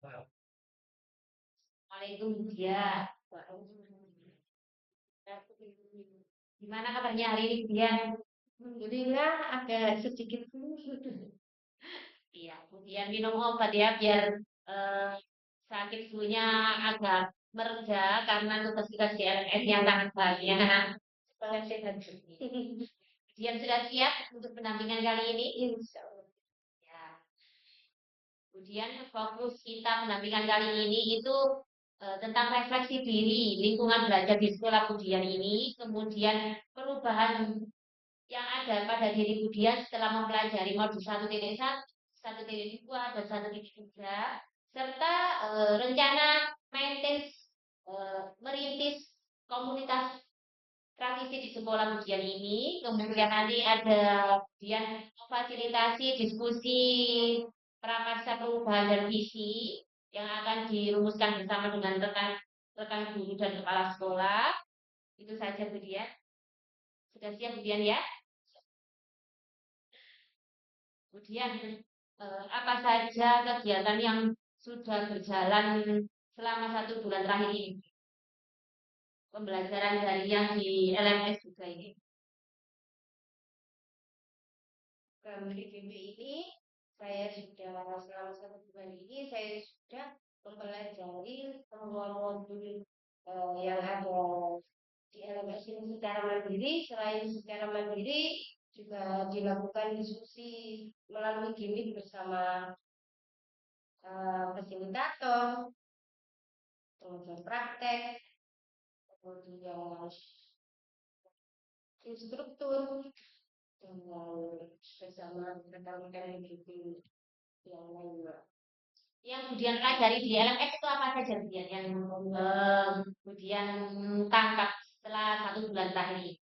Waalaikumsalam dia. Gimana kabarnya hari ini Dian? Alhamdulillah agak sedikit flu. Iya, kemudian minum obat ya biar eh, sakit flu-nya agak mereda karena tugas-tugas di LMS yang sangat banyak. Semangat sehat. Dian sudah siap untuk pendampingan kali ini? Insya Allah. Ya. Kemudian fokus kita pendampingan kali ini itu tentang refleksi diri, lingkungan belajar di sekolah Budian ini, kemudian perubahan yang ada pada diri Budian setelah mempelajari modul 1.1, 1.2, dan 1.3, serta rencana maintain merintis komunitas transisi di sekolah Budian ini. Kemudian nanti ada kemudian fasilitasi diskusi prakarsa perubahan dan visi yang akan dirumuskan bersama dengan rekan guru dan kepala sekolah. Itu saja Budian. Sudah siap Budian ya? Kemudian apa saja kegiatan yang sudah berjalan selama 1 bulan terakhir ini? Pembelajaran dari yang di LMS juga ini. Di GP ini saya sudah selama 1 bulan ini saya sudah mempelajari semua modul yang ada di LMS ini secara mandiri. Selain secara mandiri juga dilakukan diskusi melalui gimmick bersama fasilitator, kemudian praktek, kemudian instruktur, dengan bersama rekan-rekan gitu yang lainnya. Yang kemudian pelajari di LMS itu apa saja kemudian yang kemudian tangkap setelah 1 bulan terakhir ini?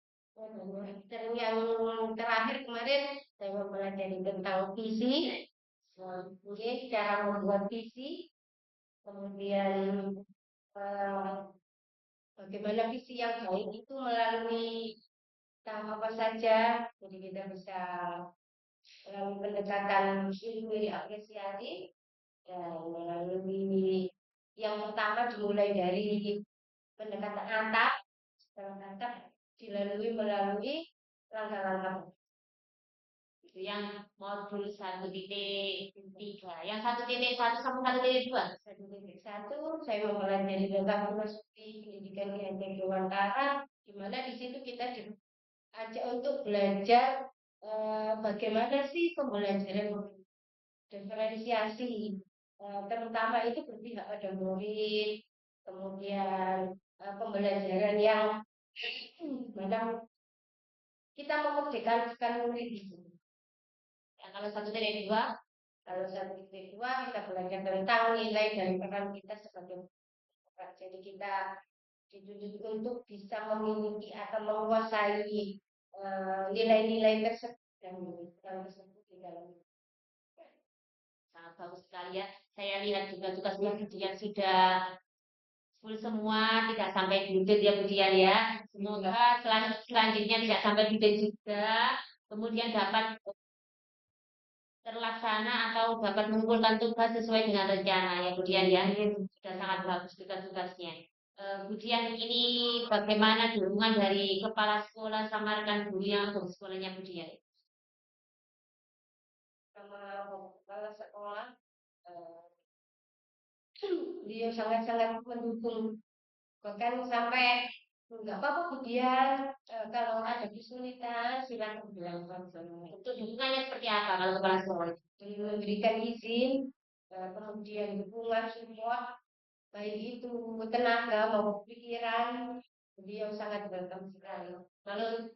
Dan yang terakhir kemarin saya mempelajari tentang visi, cara membuat visi, kemudian bagaimana visi yang baik itu melalui tahap apa saja. Jadi kita bisa melalui pendekatan ilmu apresiasi dan melalui yang pertama dimulai dari pendekatan atap, setelah atap dilalui melalui langkah-langkah itu yang modul 1.3, yang 1.1 sampai 1.2. 1.1 saya mempelajari tentang filosofi pendidikan yang dewantara, di mana di situ kita diajak untuk belajar bagaimana sih pembelajaran diferensiasi, terutama itu berpihak pada murid, kemudian pembelajaran yang memang kita memerdekakan murid itu. Ya, kalau 1.2, kita belajar tentang nilai dan peran kita sebagai peran. Jadi kita dituntut untuk bisa memiliki atau menguasai nilai-nilai tersebut dan peran tersebut di dalam. Sangat bagus sekali ya. Saya lihat juga tugasnya Budian sudah full semua, tidak sampai duduk ya Budian ya. Semoga selanjutnya tidak sampai duduk juga. Kemudian dapat terlaksana atau dapat mengumpulkan tugas sesuai dengan rencana ya Budian ya. Sudah sangat bagus tugas-tugasnya. Kemudian ini bagaimana dukungan dari kepala sekolah sama rekan guru yang untuk sekolahnya Budian? Sama kepala sekolah, dia sangat-sangat mendukung, bahkan sampai nggak apa-apa Budian, kalau ada kesulitan silakan bilang saja. Untuk dukungannya seperti apa kalau kepala sekolah? Memberikan izin, kemudian dukungan semua, baik itu tenaga maupun pikiran, beliau sangat welcome sekali. Lalu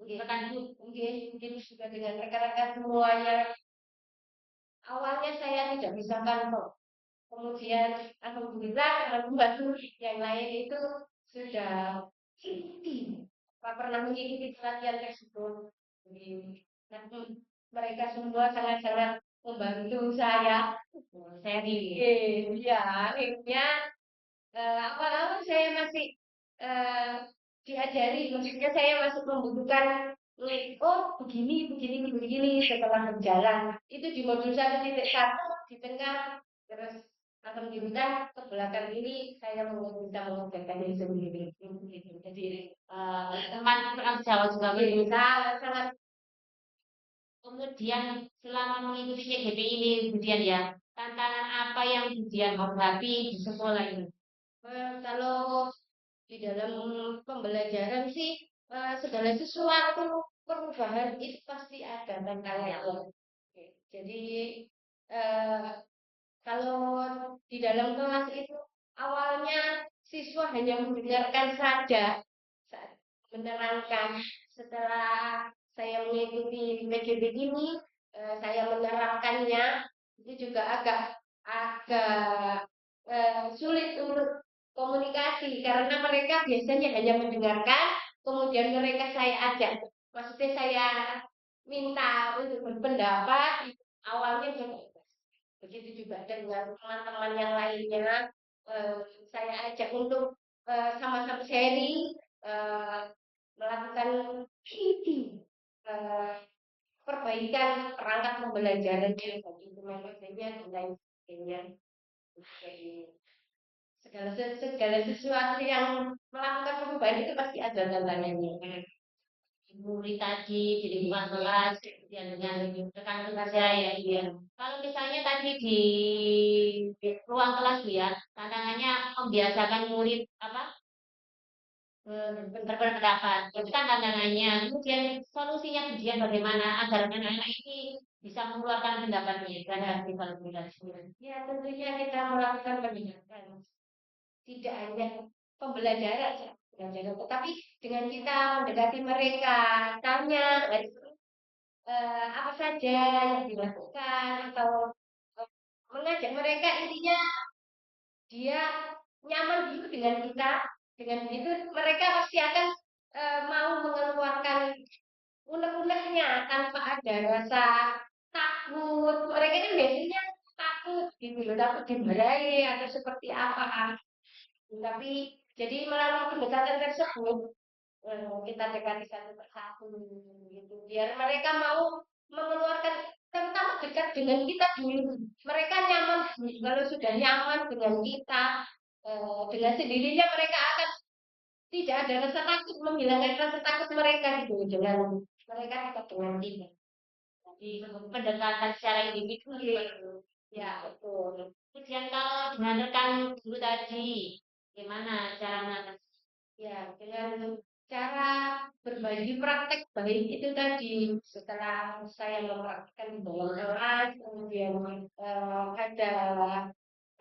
rekan mungkin juga dengan rekan-rekan semuanya. Awalnya saya tidak bisa kantor, kemudian alhamdulillah teman-teman yang lain itu sudah pernah mengikuti pelatihan tersebut. Nah, mereka semua sangat-sangat membantu saya. Saya ya, akhirnya awal-awal saya masih diajari, maksudnya saya masih membutuhkan oh begini setelah berjalan itu di modul 1.1 di tengah terus alhamdulillah ke belakang ini saya bisa mengerjakan diri sendiri. Gitu. Jadi teman orang Jawa juga begitu. sangat Kemudian selama mengikuti CGP ini, kemudian ya, tantangan apa yang kemudian hadapi di sekolah ini? kalau di dalam pembelajaran sih segala sesuatu perubahan itu pasti ada tantangannya. Oke. Jadi eh, kalau di dalam kelas itu awalnya siswa hanya mendengarkan saja saat menerangkan. Setelah saya mengikuti PJB ini, saya menerapkannya itu juga agak agak sulit untuk komunikasi karena mereka biasanya hanya mendengarkan, kemudian mereka saya ajak, maksudnya saya minta untuk berpendapat, awalnya begitu juga dengan teman-teman yang lainnya, eh, saya ajak untuk sama-sama sharing, eh, melakukan eh, perbaikan perangkat pembelajaran bagi teman-temannya dan lain sebagainya. Jadi segala sesuatu yang melakukan perubahan itu pasti ada tantangannya. Murid tadi jadi bukan kelas, kemudian dengan rekan kerja ya, iya. Kalau misalnya tadi di ruang kelas ya, tantangannya membiasakan murid apa berpendapat. Itu kan tantangannya. Kemudian solusinya kemudian bagaimana agar anak-anak ini bisa mengeluarkan pendapatnya terhadap evaluasi. Ya tentunya kita melakukan pendidikan, tidak hanya pembelajaran, tetapi dengan kita mendekati mereka, tanya apa saja yang dilakukan atau eh, mengajak mereka, intinya dia nyaman dulu dengan kita, dengan begitu mereka pasti akan mau mengeluarkan unek-uneknya tanpa ada rasa takut. Mereka kan biasanya takut gitu loh, takut dimarahi atau seperti apa. Tapi jadi melalui pendekatan tersebut kita dekati satu persatu gitu biar mereka mau mengeluarkan, terutama dekat dengan kita dulu. Mereka nyaman kalau sudah nyaman dengan kita, dengan sendirinya mereka akan tidak ada rasa takut, menghilangkan rasa takut mereka gitu dengan mereka dekat dengan kita. Jadi pendekatan secara individu gitu. Ya betul. Kemudian kalau dengan rekan guru tadi, gimana cara mengatasi? Ya, dengan cara berbagi praktek baik itu tadi, setelah saya mempraktekkan di dalam kelas, kemudian ada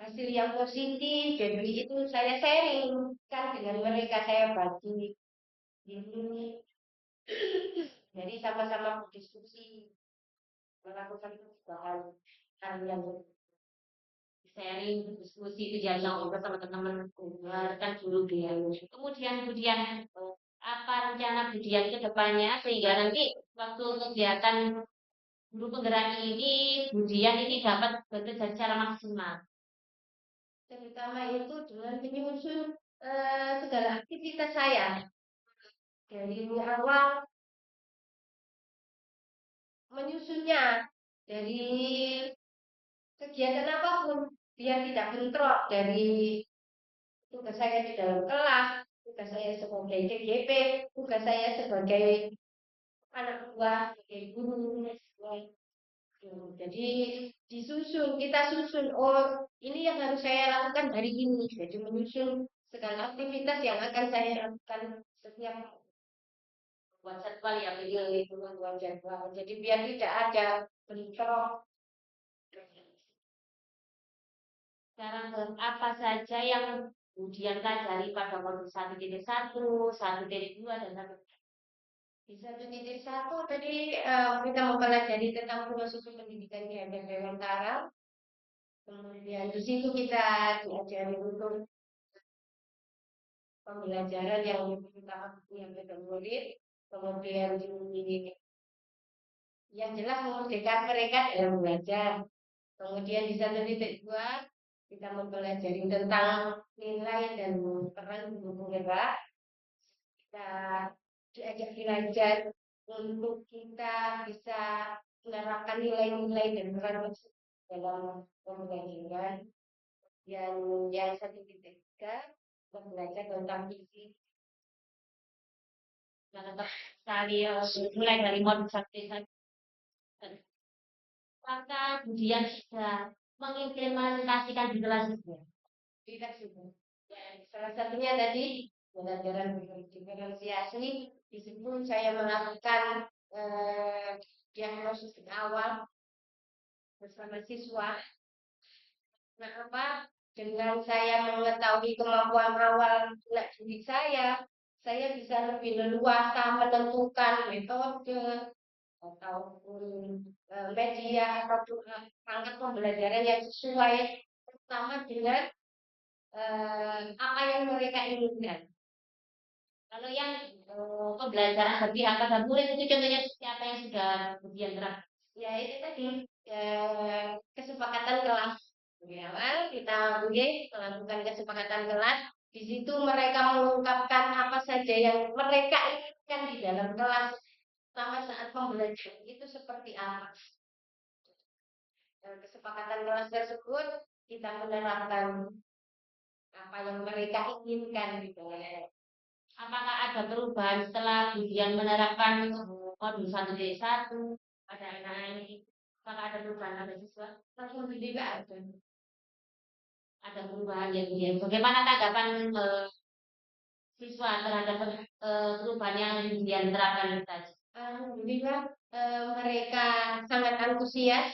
hasil yang positif, jadi itu saya sharing kan dengan mereka, saya bagi ini, jadi sama-sama berdiskusi melakukan perubahan hal yang Sharing, diskusi itu jangan ngobrol sama teman-teman kan dulu dia. Kemudian apa rencana kemudian ke depannya sehingga nanti waktu kegiatan guru penggerak ini kemudian ini dapat bekerja secara maksimal. terutama itu dengan menyusun segala aktivitas saya dari awal, menyusunnya dari kegiatan apapun biar tidak bentrok dari tugas saya di dalam kelas, tugas saya sebagai TGP, tugas saya sebagai anak buah, sebagai guru. Jadi disusun, kita susun, oh ini yang harus saya lakukan hari ini. Jadi menyusun segala aktivitas yang akan saya lakukan setiap Buat jadwal ya hari itu membuat jadwal. Jadi biar tidak ada bentrok. sekarang apa saja yang kemudian pelajari pada modul 1.1, 1.2 dan 1. Di 1.1 tadi kita mempelajari tentang filosofi pendidikan di Dewantara. Kemudian di situ kita diajari untuk pembelajaran yang utama yang beda murid. Kemudian di yang jelas memerdekakan mereka dalam belajar. Kemudian di 1.2 kita mempelajari tentang nilai dan peran guru penggerak. Kita diajak belajar untuk kita bisa menerapkan nilai-nilai dan peran dalam pembelajaran. yang 1,3 belajar tentang fisik. Nah, tetap sekali mulai dari modul sampai satu. Apakah kemudian sudah mengimplementasikan di kelas juga? Tidak sudah. Ya, salah satunya tadi pembelajaran diferensiasi. Di situ saya melakukan diagnosis awal bersama siswa. Nah, apa? Dengan saya mengetahui kemampuan awal anak didik saya bisa lebih leluasa menentukan metode ataupun media ataupun perangkat pembelajaran yang sesuai, terutama dengan apa yang mereka inginkan. Kalau yang pembelajaran berpihak pada murid itu contohnya siapa yang sudah kemudian terapkan? Ya itu tadi kesepakatan kelas. Di awal kita melakukan kesepakatan kelas. Di situ mereka mengungkapkan apa saja yang mereka inginkan di dalam kelas sama saat pembelajaran itu seperti apa. Kesepakatan kelas tersebut kita menerapkan apa yang mereka inginkan gitu ya. Apakah ada perubahan setelah kemudian menerapkan modul 1.1 pada anak ini? Apakah ada perubahan pada siswa? Alhamdulillah ada. Ada perubahan yang kemudian. Bagaimana tanggapan siswa terhadap perubahan yang kemudian diterapkan tadi? Alhamdulillah mereka sangat antusias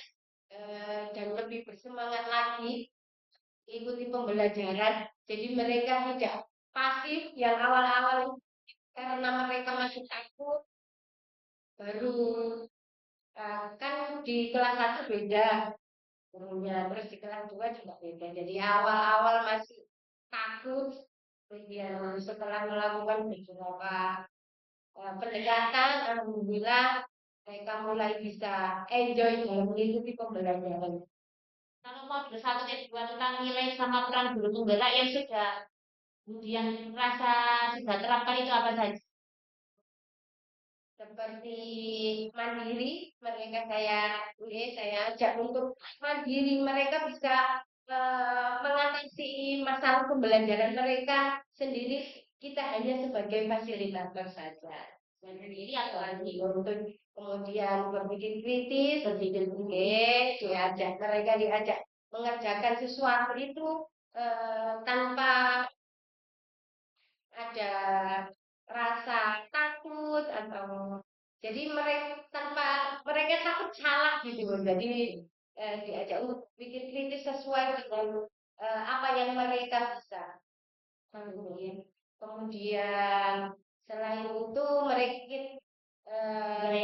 dan lebih bersemangat lagi ikuti pembelajaran. Jadi mereka tidak pasif yang awal-awal karena mereka masih takut. Baru kan di kelas 1 beda, kemudian terus di kelas 2 juga beda. Jadi awal-awal masih takut, kemudian setelah melakukan beberapa pendekatan, alhamdulillah mereka mulai bisa enjoy dalam mengikuti pembelajaran. Kalau modul 1.2 tentang nilai sama peran guru penggerak yang sudah kemudian rasa sudah terapkan itu apa saja? Seperti mandiri, mereka saya ajak untuk mandiri. Mereka bisa mengatasi masalah pembelajaran mereka sendiri. Kita hanya sebagai fasilitator saja. Sendiri atau lagi? Untuk kemudian berpikir kritis, mereka diajak mengerjakan sesuatu itu tanpa ada rasa takut atau jadi mereka takut salah gitu loh. Jadi diajak untuk pikir kritis sesuai dengan apa yang mereka bisa. Kemudian selain itu mereka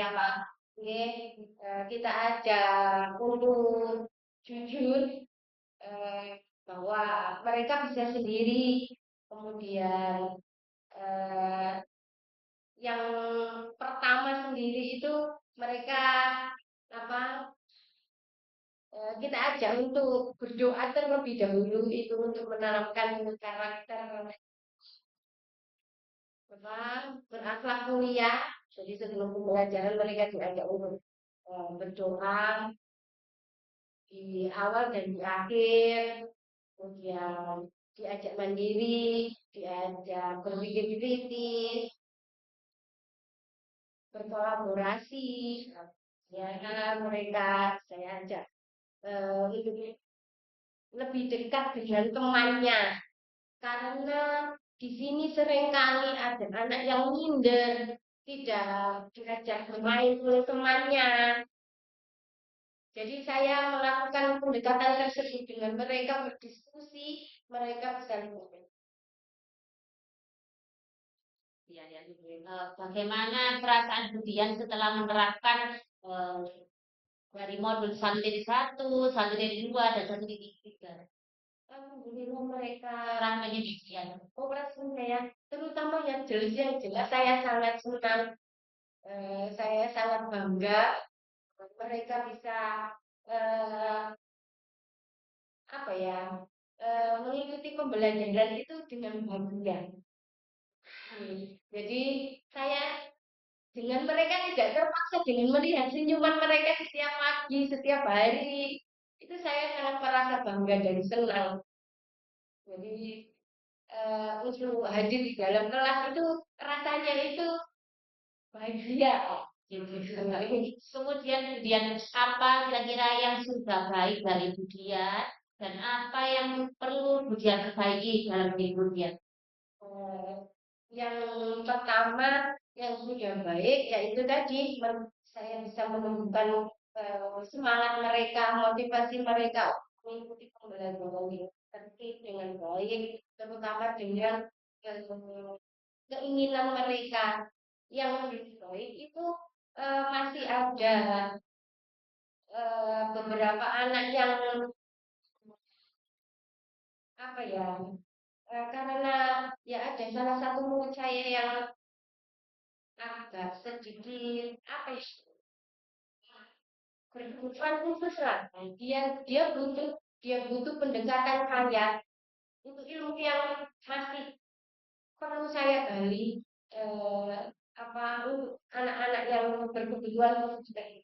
apa? Kita ajak untuk jujur bahwa mereka bisa sendiri. Kemudian eh, yang pertama sendiri itu mereka apa kita ajak untuk berdoa terlebih dahulu itu untuk menanamkan karakter apa berakhlak mulia. Jadi sebelum pembelajaran mereka diajak untuk berdoa di awal dan di akhir, kemudian diajak mandiri, diajak berpikir kritis, berkolaborasi. Ya, mereka saya ajak lebih dekat dengan temannya karena di sini seringkali ada anak yang minder, tidak diajak bermain oleh temannya. Jadi saya melakukan pendekatan tersebut dengan mereka berdiskusi, mereka bisa lebih. Ya, ya, bagaimana perasaan kemudian setelah menerapkan dari modul 1.1, 1.2, dan 1.3? Alhamdulillah mereka Rasanya demikian. operasinya ya, terutama yang jelas saya sangat senang, saya sangat bangga mereka bisa eh, apa ya mengikuti pembelajaran itu dengan bangga. Jadi saya dengan mereka tidak terpaksa dengan melihat senyuman mereka setiap pagi, setiap hari. Itu saya sangat merasa bangga dan senang. Jadi untuk hadir di dalam kelas itu rasanya itu bahagia. Kemudian apa kira-kira yang sudah baik dari Budian dan apa yang perlu Budian perbaiki dalam diri Budian? Eh, yang pertama yang sudah baik yaitu tadi saya bisa menemukan semangat mereka, motivasi mereka mengikuti pembelajaran ini tertib dengan baik, terutama dengan keinginan mereka yang lebih baik itu masih ada beberapa anak yang apa ya karena ya ada salah satu murid saya yang agak sedikit apa ya berkebutuhan khusus lah. Dia butuh pendekatan saya untuk ilmu yang masih perlu saya gali apa untuk anak-anak yang berkebutuhan khusus tadi.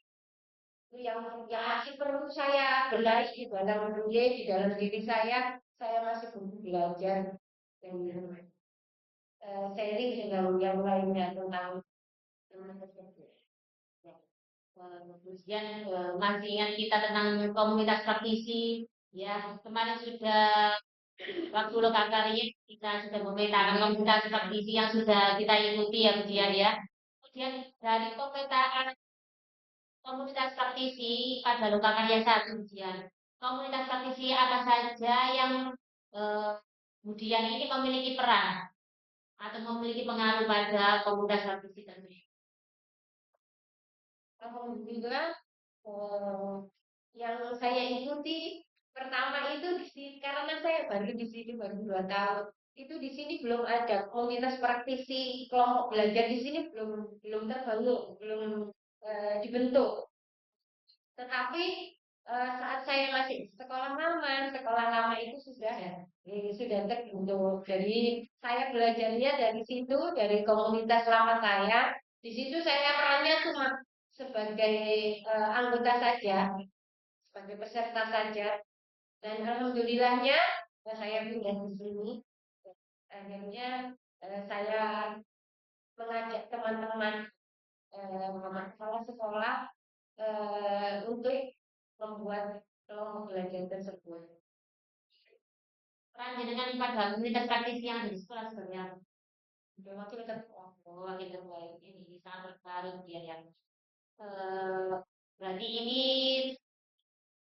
Itu yang masih perlu saya benahi di dalam diri saya masih perlu belajar dan sharing dengan yang lainnya tentang ilmu tersebut. Kemudian masih ingat kita tentang komunitas praktisi, ya kemarin sudah waktu lokakarya kita sudah memetakan komunitas praktisi yang sudah kita ikuti ya Budian ya. Kemudian dari pemetaan komunitas praktisi pada lokakarya satu Budian, komunitas praktisi apa saja yang eh, Budian ini memiliki peran atau memiliki pengaruh pada komunitas praktisi tersebut? Alhamdulillah yang saya ikuti pertama itu karena saya baru di sini baru 2 tahun. Itu di sini belum ada komunitas praktisi kelompok belajar di sini belum belum terbangun, belum dibentuk. Tetapi saat saya masih di sekolah lama itu sudah terbentuk. Jadi saya belajarnya dari situ, dari komunitas lama saya. Di situ saya perannya cuma sebagai anggota saja, sebagai peserta saja. Dan alhamdulillahnya saya pindah di sini. Akhirnya saya mengajak teman-teman kepala sekolah untuk membuat kelompok belajar tersebut. Peran jenengan pada komunitas praktisi yang ada di sekolah seperti apa? Wakil ketua. Wakil ketua ini sangat berpengaruh dia yang berarti ini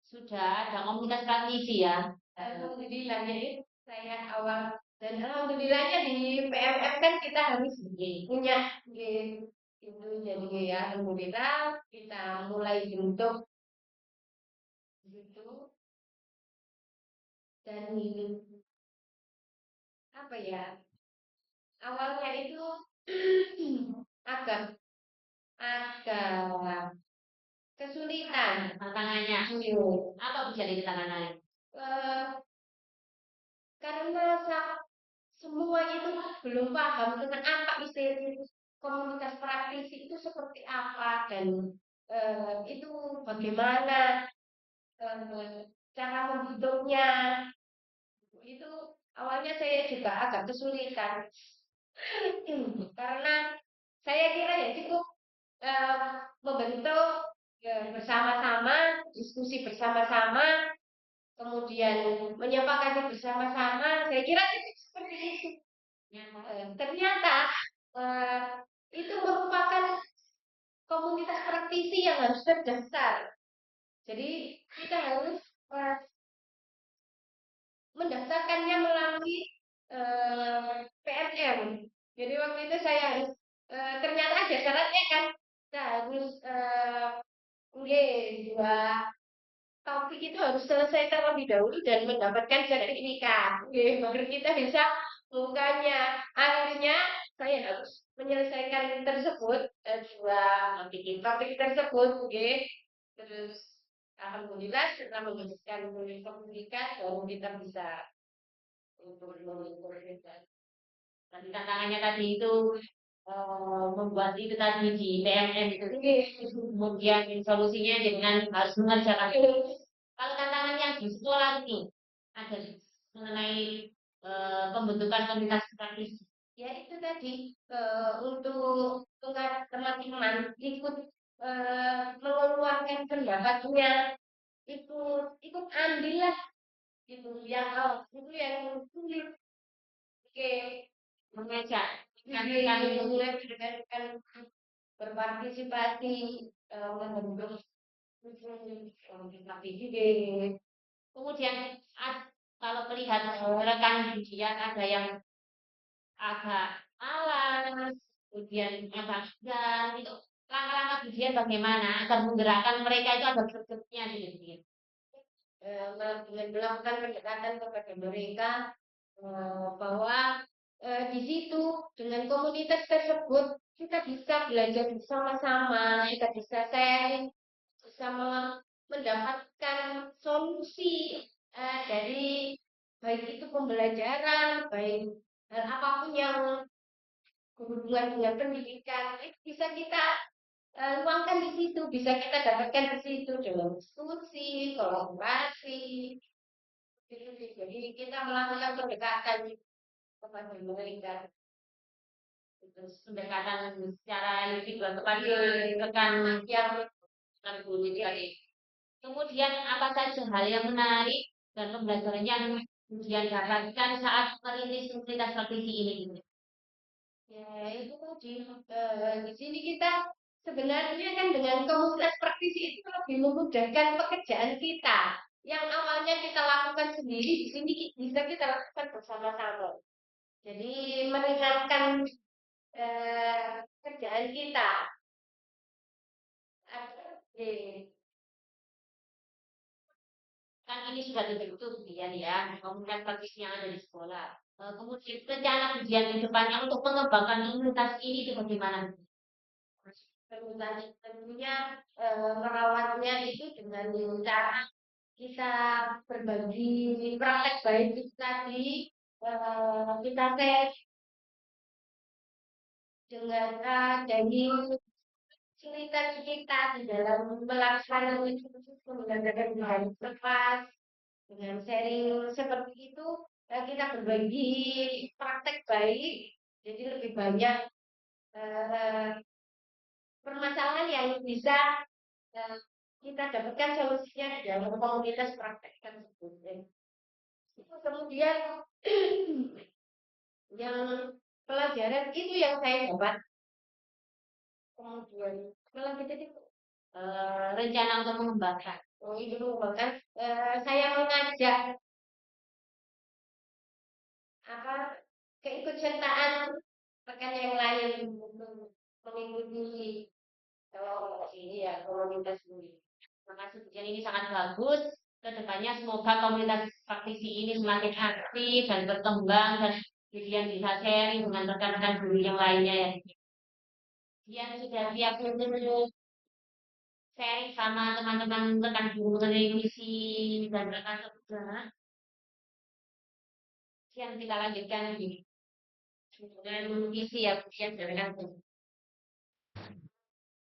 sudah ada komunitas praktisi ya. Alhamdulillah jadi saya awal dan alhamdulillahnya di PMF kan kita harus punya itu jadi ya alhamdulillah kita mulai bentuk gitu dan apa ya awalnya itu agak agak kesulitan Tantangannya apa bisa jadi tantangannya? eh, karena semua itu belum paham tentang apa istilah komunitas praktisi itu seperti apa dan itu bagaimana cara membentuknya itu awalnya saya juga agak kesulitan karena saya kira ya cukup membentuk bersama-sama diskusi bersama-sama kemudian menyepakati bersama-sama saya kira cukup seperti itu. Ternyata eh, itu merupakan komunitas praktisi yang harus terdaftar. Jadi kita harus mendaftarkannya melalui PNM. Jadi waktu itu saya harus ternyata ada syaratnya kan. Kita harus dua topik itu harus selesai terlebih dahulu dan mendapatkan sertifikat. Baru kita bisa bukannya. Akhirnya saya harus menyelesaikan tersebut dua topik tersebut. Terus alhamdulillah setelah menghabiskan sertifikat baru kita bisa untuk Nanti tantangannya tadi itu membuat itu tadi di PMN itu. Kemudian solusinya dengan harus mengerjakan. Kalau tantangan yang di sekolah ini ada mengenai pembentukan komunitas praktis. Ya itu tadi untuk teman-teman ikut mengeluarkan pendapatnya, ikut andil lah itu yang itu yang sulit. Oke, Mengajak mulai dengan berpartisipasi membentuk ide. kemudian kalau melihat rekan Dian ada yang agak malas, kemudian agak enggan, itu langkah-langkah Dian bagaimana agar menggerakkan mereka itu ada gregetnya gitu. Melakukan pendekatan kepada mereka bahwa di situ dengan komunitas tersebut kita bisa belajar bersama-sama, kita bisa sharing, bisa mendapatkan solusi dari baik itu pembelajaran, baik hal apapun yang berhubungan dengan pendidikan, bisa kita luangkan di situ, bisa kita dapatkan di situ dengan diskusi, kolaborasi. Jadi kita melakukan pendekatan kepada mereka. Terus pendekatan secara individual kepada rekan Yang guru tadi. Kemudian apa saja hal yang menarik dan pembelajaran yang Dian dapatkan saat merintis komunitas praktisi ini gitu. ya itu tadi di sini kita sebenarnya kan dengan komunitas praktisi itu lebih memudahkan pekerjaan kita. Yang awalnya kita lakukan sendiri, di sini bisa kita lakukan bersama-sama. Jadi meringankan kerjaan kita. Oke. Kan ini sudah dibentuk Dian ya, komunitas praktisi yang ada di sekolah. Kemudian rencana Dian di depannya untuk mengembangkan komunitas ini itu bagaimana? Tentunya merawatnya itu dengan cara kita berbagi praktek baik itu tadi, kita tes dengan dari kesulitan kita di dalam melaksanakan menggunakan bahan lepas dengan sharing seperti itu, kita berbagi praktek baik, jadi lebih banyak eh, permasalahan yang bisa eh, kita dapatkan solusinya di dalam komunitas praktek tersebut. Kemudian yang pelajaran itu yang saya dapat. Kemudian apalagi tadi Rencana untuk mengembangkan. itu mengembangkan, saya mengajak apa keikutsertaan rekan yang lain untuk mengikuti kalau ini ya komunitas ini. Maka sebagian ini sangat bagus. Kedepannya semoga komunitas praktisi ini semakin aktif dan berkembang dan Dian bisa sharing dengan rekan-rekan guru yang lainnya ya. Dian sudah siap untuk sharing sama teman-teman rekan guru mengenai misi dan rekan kerja. Dian kita lanjutkan dengan misi ya Dian dari rekan guru.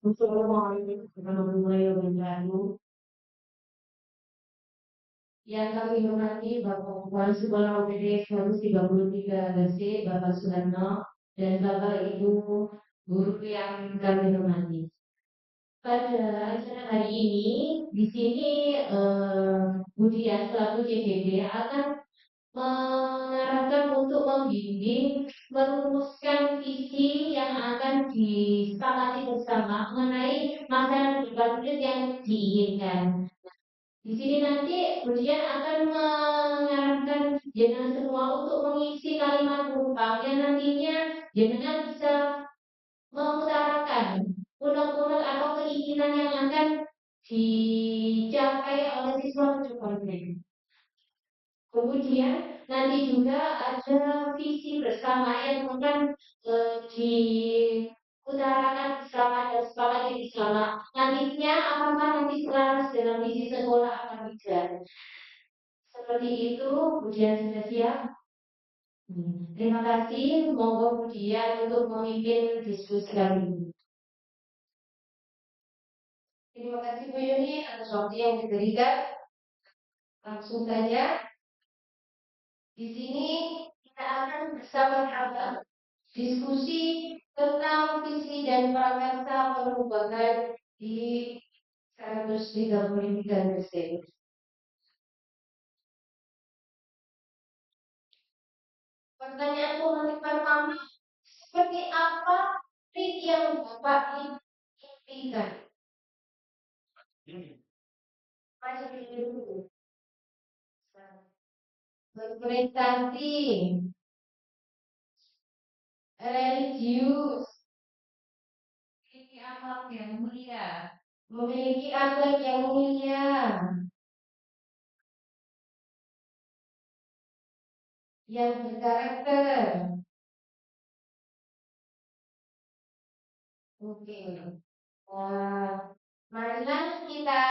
Assalamualaikum warahmatullahi wabarakatuh. Yang kami hormati Bapak Kepala Sekolah OPD 133 LC, Bapak Sudarno, dan Bapak Ibu guru yang kami hormati. Pada acara hari ini, di sini Budian selaku CCD akan mengarahkan untuk membimbing, merumuskan visi yang akan disepakati bersama mengenai masa depan yang diinginkan. Di sini nanti Budian akan mengarahkan jenengan semua untuk mengisi kalimat penumpang yang nantinya jenengan bisa mengutarakan unek-unek atau keinginan yang akan dicapai oleh siswa kedepannya. Kemudian nanti juga ada visi bersama yang akan diutarakan bersama dan sepakati bersama. Nantinya apakah nanti selaras dengan visi sekolah akan berjalan. Seperti itu, Budian sudah siap. Terima kasih, monggo Budian untuk memimpin diskusi kali ini. Terima kasih Bu Yuni atas waktu yang diberikan. Langsung saja Di sini kita akan bersama-sama diskusi tentang visi dan prakarsa perubahan di 133 Gresik. Pertanyaan pemetik pertama, seperti apa trik yang Bapak impikan? Maju dulu. Berprestasi, religius, memiliki akhlak yang mulia, memiliki akhlak yang mulia, yang berkarakter. Oke. Marilah kita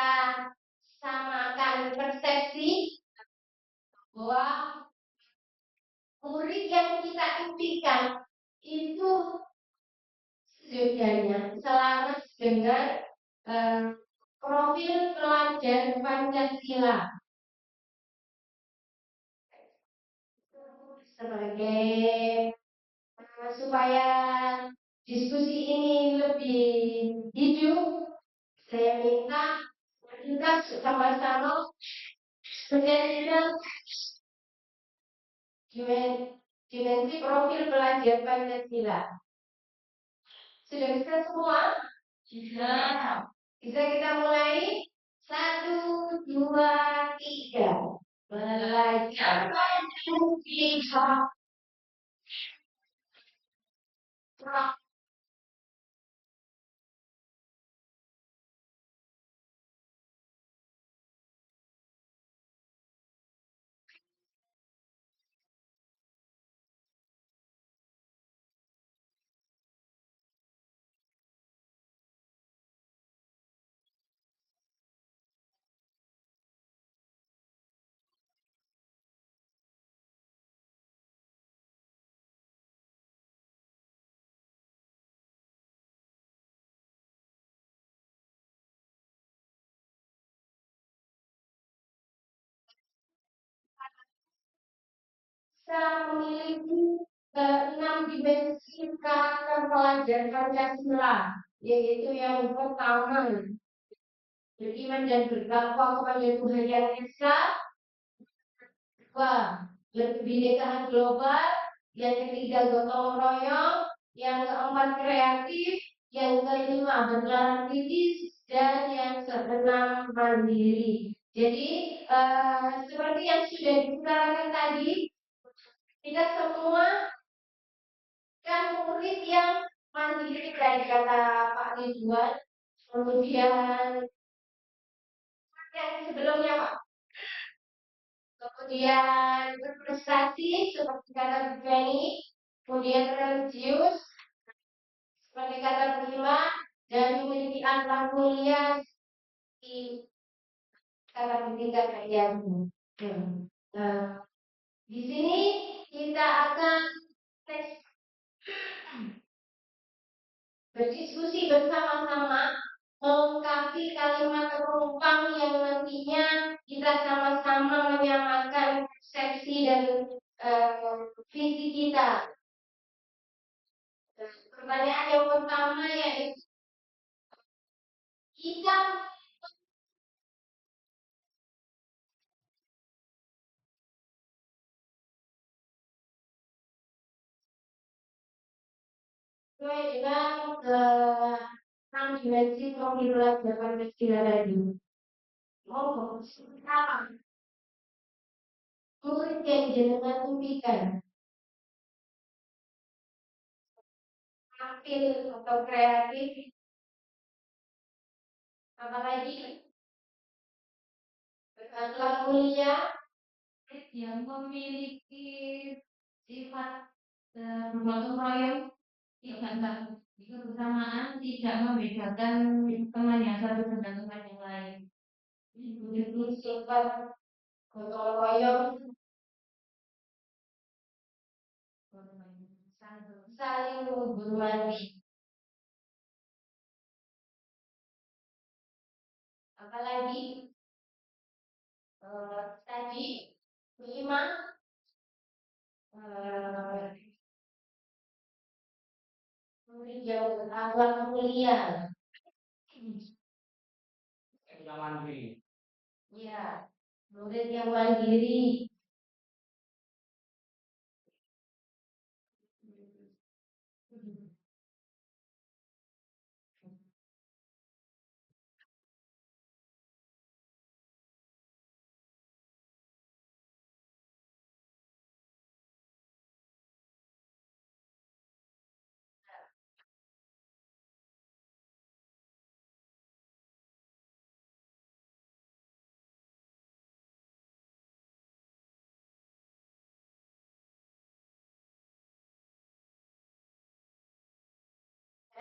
samakan persepsi bahwa murid yang kita impikan itu sejujurnya selaras dengan profil pelajar Pancasila sebagai supaya diskusi ini lebih hidup, saya minta kita sama-sama menjadikan dimensi profil pelajar Pancasila. Sudah bisa semua? Sudah. Bisa kita mulai? 1, 2, 3. Belajar Pancasila. Saya memiliki 6 dimensi karakter pelajar Pancasila, yaitu yang pertama, beriman dan bertakwa kepada Tuhan Yang Esa. Dua, berkebinekaan global. Yang ketiga, gotong royong. Yang keempat, kreatif. Yang kelima, bernalar kritis. Dan yang keenam, mandiri. Jadi, seperti yang sudah dibicarakan tadi, kita semua kan murid yang mandiri dari kata Pak Ridwan. Kemudian yang sebelumnya Pak. Kemudian berprestasi seperti kata Benny. Kemudian religius seperti kata kelima. Dan memiliki akhlak mulia di kata ketiga kalian. Nah, di sini kita akan berdiskusi bersama-sama melengkapi kalimat penumpang yang nantinya kita sama-sama menyamakan persepsi dan visi kita. Pertanyaan yang pertama yaitu kita sesuai dengan 6 dimensi profil belajar Pancasila tadi. Mau apa? Murid yang jenengan impikan tampil atau kreatif, apalagi berakhlak mulia, yang memiliki sifat gotong royong, tidak di kebersamaan, tidak membedakan teman yang satu dengan teman yang lain. Itu sifat gotong royong, saling menghormati. Apalagi tadi kelima, akhlak mulia. Yang mandiri. Ya, murid yang mandiri.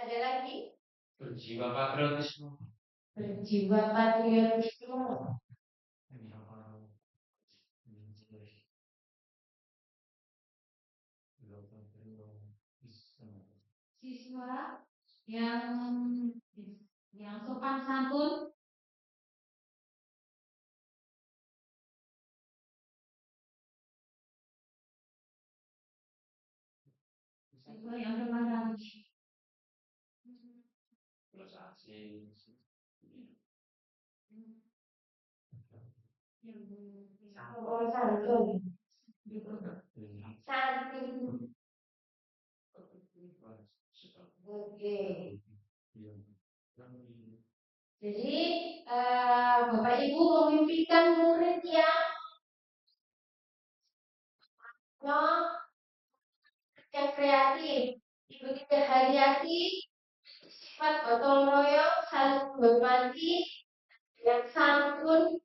Ada lagi? Berjiwa patriotisme. Berjiwa patriotisme. Siswa yang sopan santun. Siswa yang rendah hati. Terus asing. Oh, santun. Santun. Oke. Jadi Bapak Ibu memimpikan murid yang kreatif, diikuti hati-hati, sifat gotong royong, saling berbagi, yang santun.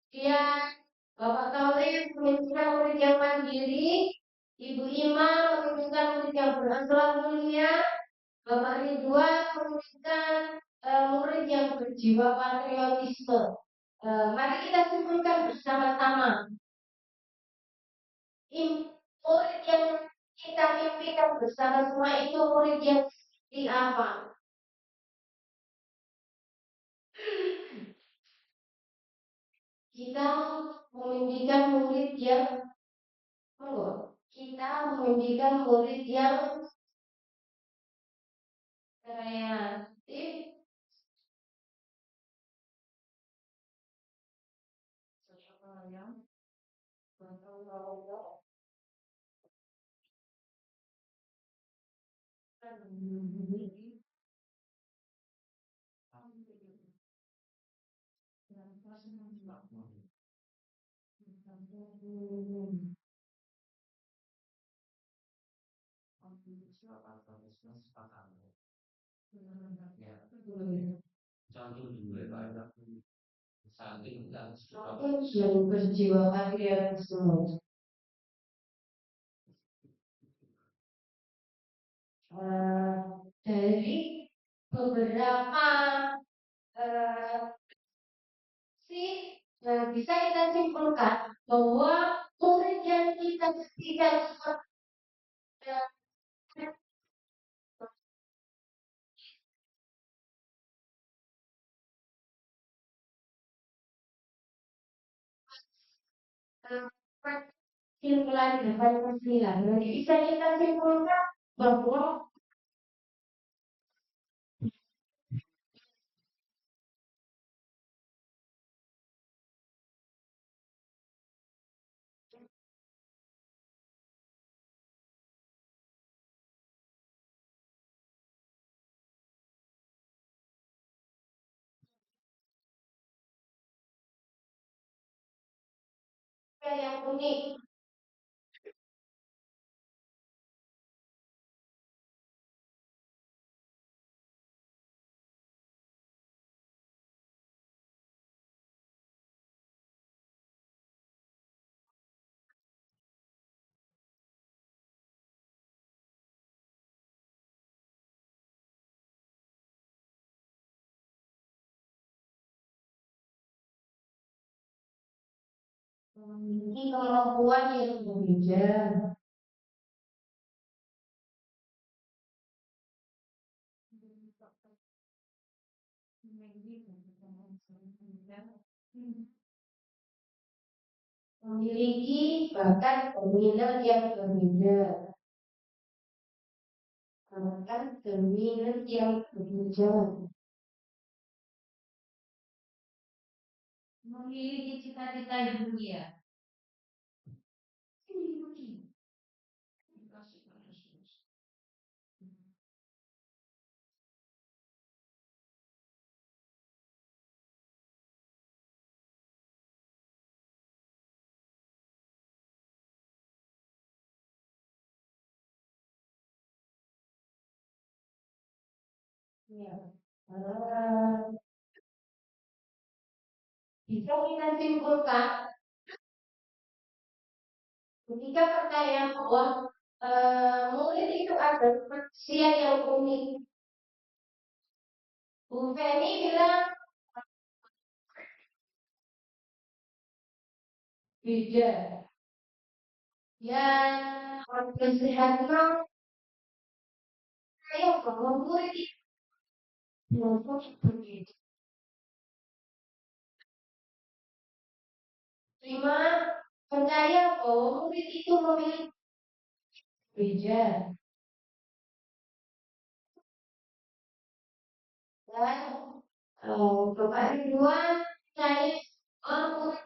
Dia Bapak Taufik memimpikan murid yang mandiri, Ibu Ima memimpikan murid yang berakhlak mulia, Bapak Ridwan memimpikan murid yang berjiwa patriotisme. Mari kita simpulkan bersama-sama. Murid yang kita mimpikan bersama-sama itu murid yang seperti apa? Kita memimpikan murid yang kreatif, dan berjiwa patriotisme. Dari beberapa bisa kita simpulkan bahwa murid yang kita tidak simpulan Pancasila. Jadi bisa kita simpulkan bahwa yang unik memiliki kemampuan yang berbeda. Memiliki bakat peminat yang berbeda. Akan keinginan yang berjalan. Memiliki cita-cita yang mulia. Ya. Bisa kita simpulkan ketika pertanyaan bahwa murid itu ada manusia yang unik. Bu Feni bilang beda. Ya, orang sehat saya bahwa murid itu begitu. Terima percaya bahwa murid itu memiliki beda. Dan Bapak Ridwan saya murid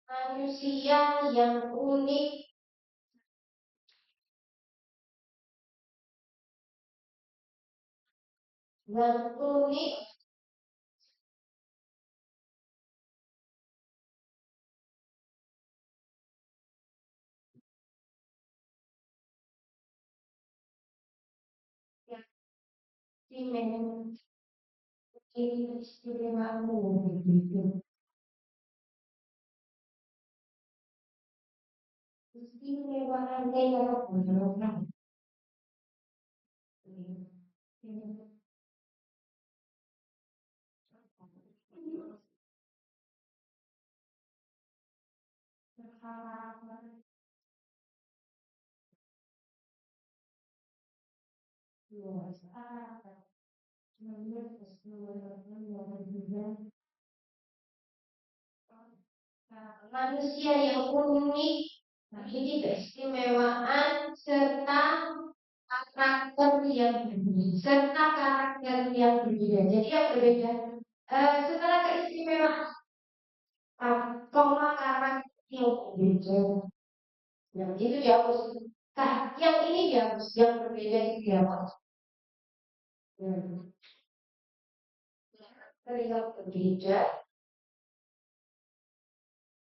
manusia yang unik. Yang unik yang istimewamu begitu. Istimewaannya yang benar. Manusia yang unik, memiliki keistimewaan serta karakter yang berbeda. Jadi yang berbeda. Setelah keistimewaan, karakter yang berbeda. Yang itu dihapus. Yang ini dihapus, yang berbeda itu dihapus. Karakter yang berbeda.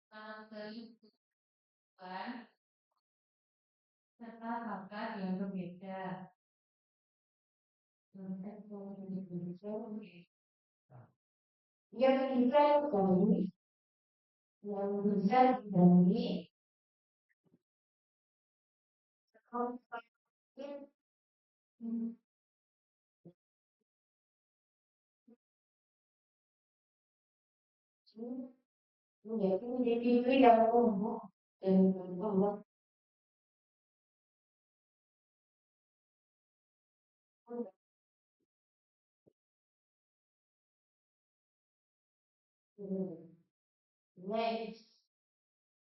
Karakter serta bakat yang berbeda. Yang bisa dibagi, yang bisa dibagi, menjadi individu yang tumbuh dan berkembang. Next,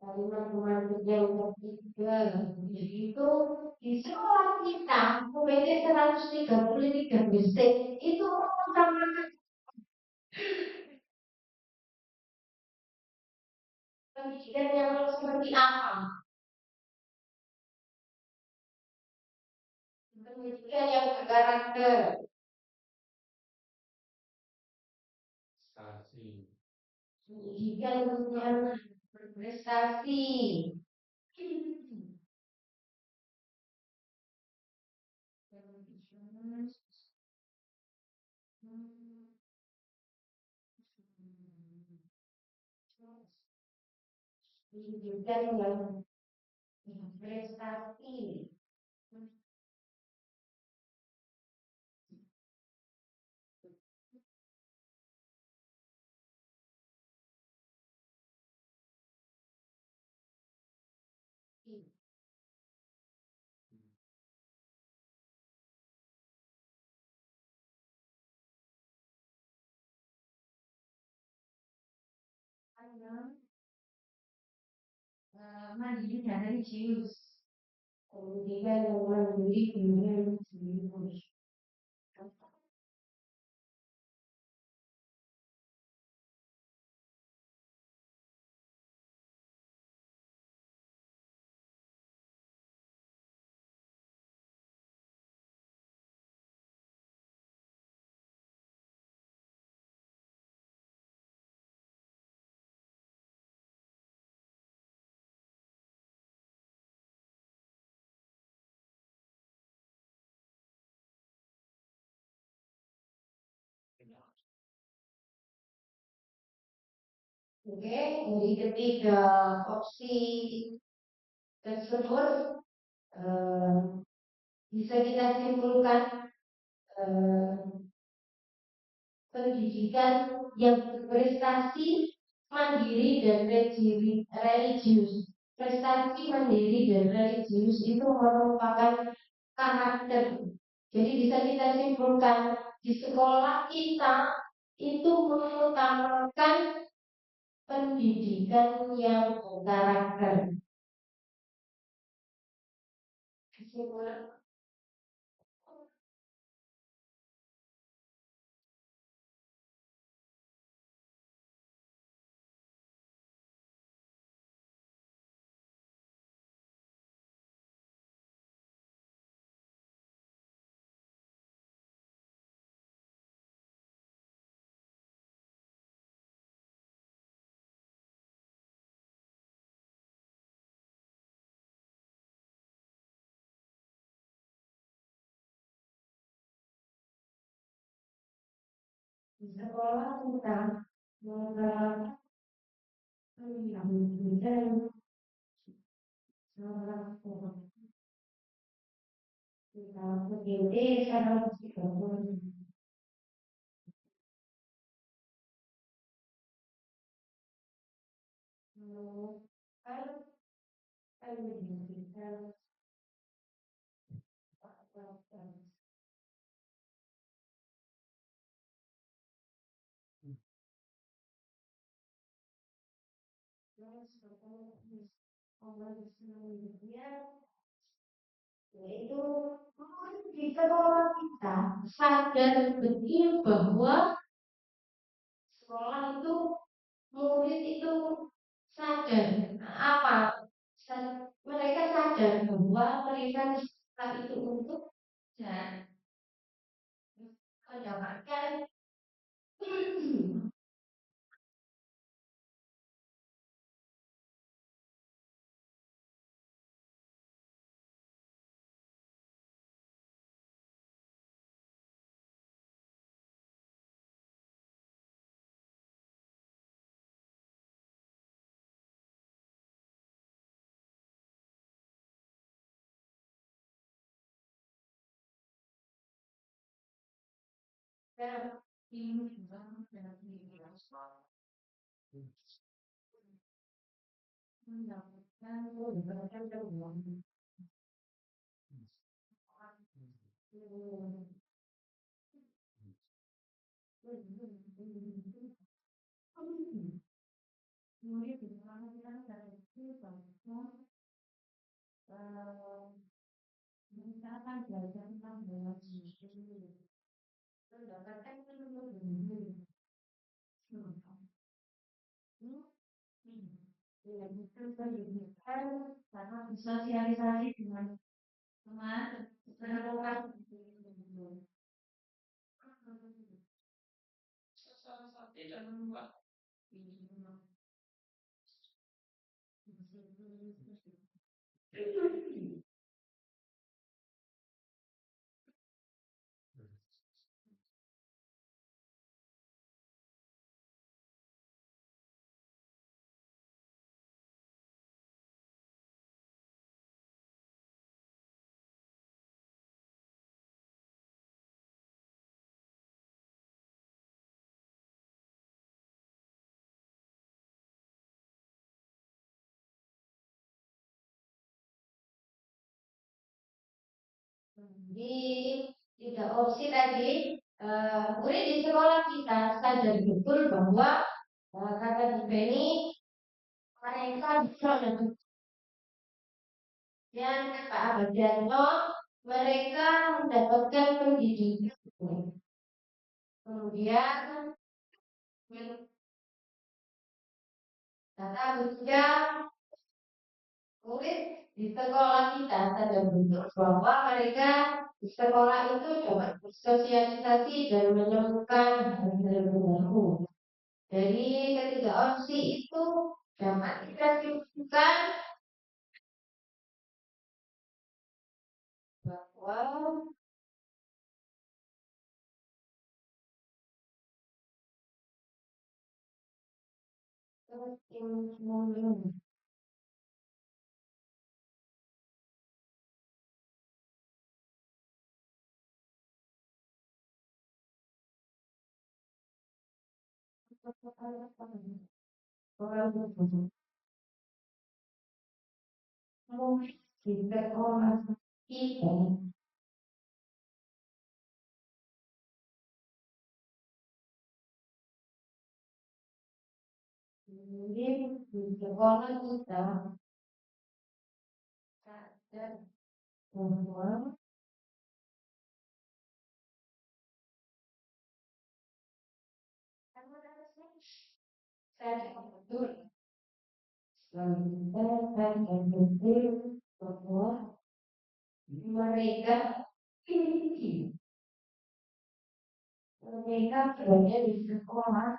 kalimat-kalimat yang ketiga itu di sekolah kita UPT 133 basic itu mengutamakan pendidikan yang seperti apa? pendidikan yang berkarakter, Stasi. pendidikan yang berprestasi, pendidikan yang berprestasi, mandiri dan religius, pendidikan yang mandiri dan religius. Oke, jadi ketiga opsi tersebut eh, bisa kita simpulkan eh, pendidikan yang berprestasi, mandiri dan religius. Prestasi, mandiri dan religius itu merupakan karakter. Jadi bisa kita simpulkan di sekolah kita itu mengutamakan pendidikan yang berkarakter. Kesimpulan. Di sekolah kita menerapkan pendidikan seorang kita mendidik secara psikologis. Kan pendidikan yaitu di sekolah kita sadar betul bahwa sekolah itu murid itu sadar apa mereka sadar bahwa mereka di sekolah itu untuk mendapatkan meningkatkan belajar tentang mendapatkan dilanjutkan pendidikan karena bersosialisasi dengan teman menemukan Tidak membuat di tiga opsi tadi, murid di sekolah kita sadar betul bahwa kata Ibu ini mereka bisa dan Pak Abadianto mereka mendapatkan pendidikan. Kemudian kata ketiga murid di sekolah kita sadar betul bahwa mereka di sekolah itu dapat bersosialisasi dan menemukan hal-hal baru. Jadi ketiga opsi itu dapat kita simpulkan bahwa di sekolah kita di sekolah kita sadar bahwa sadar betul sadar betul bahwa mereka mereka berada di sekolah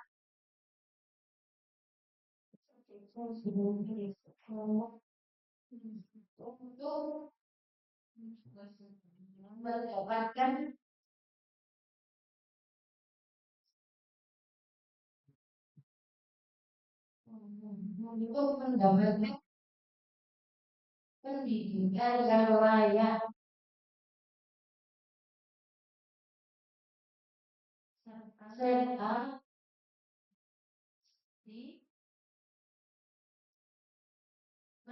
untuk mendapatkan pendidikan yang layak serta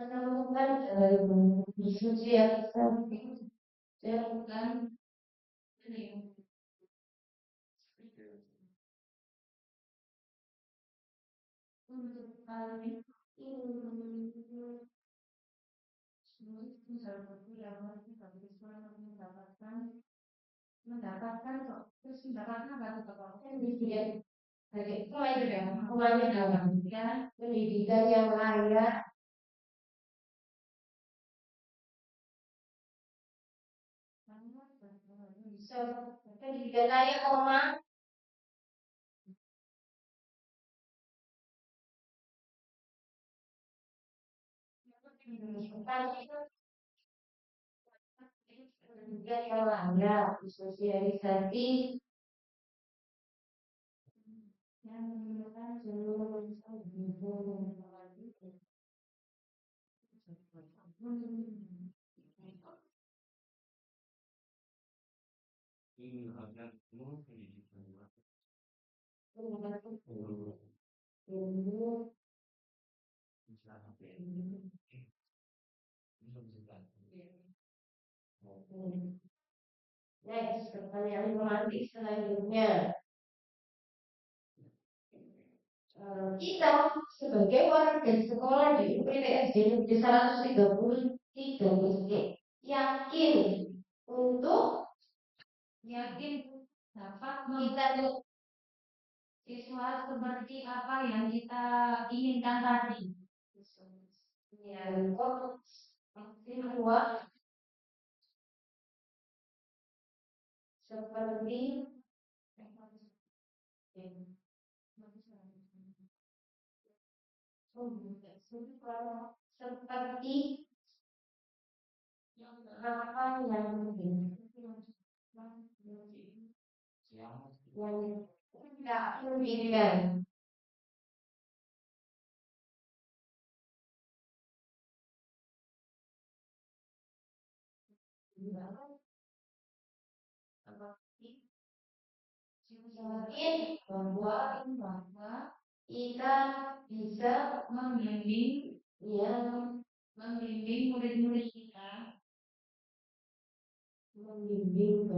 menemukan sosialisasi dan untuk hal ini pendidikan dari pendidikan yang layak pendidikan layak pendidikan yang layak sosialisasi yang menggunakan seluruh ini akan pendidikan ilmu next pertanyaan romantis selanjutnya. Kita sebagai warga sekolah di UPTSD Negeri 133 yakin untuk dapat membentuk siswa seperti apa yang kita inginkan tadi. Yang kedua seperti seperti apa yang tidak menginginkan. Mungkin bahwa kita bisa membimbing membimbing murid-murid kita, membimbing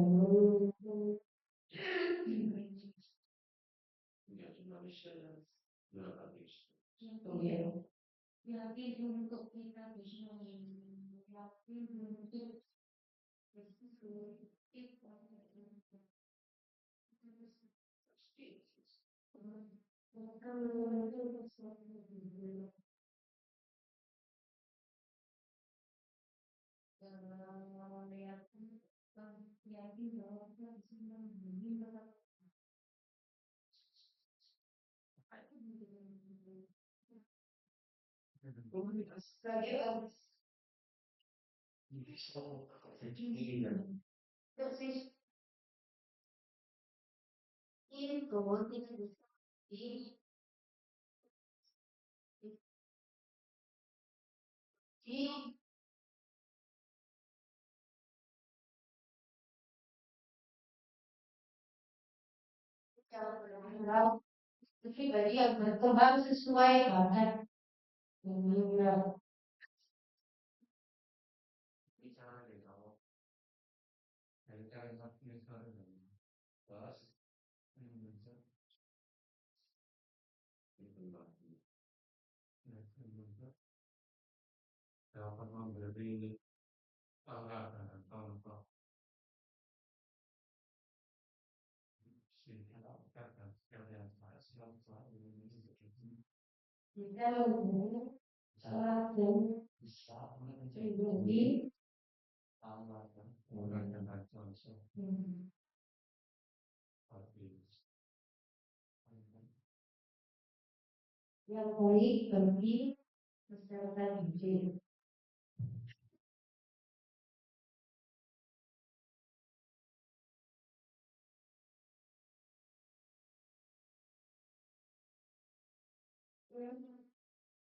yakin untuk kita bisa yakin untuk pribadi yang berkembang sesuai bakat Bicara dari awal. Dari kalimat misalnya bahas Indonesia itu lagi. Indonesia dapat memberi arah dan contoh sehingga dan sekalian saya selalu ini kita menghubungi salah dan bisa pribadi Allah dan orang yang contoh yang baik bagi peserta didik.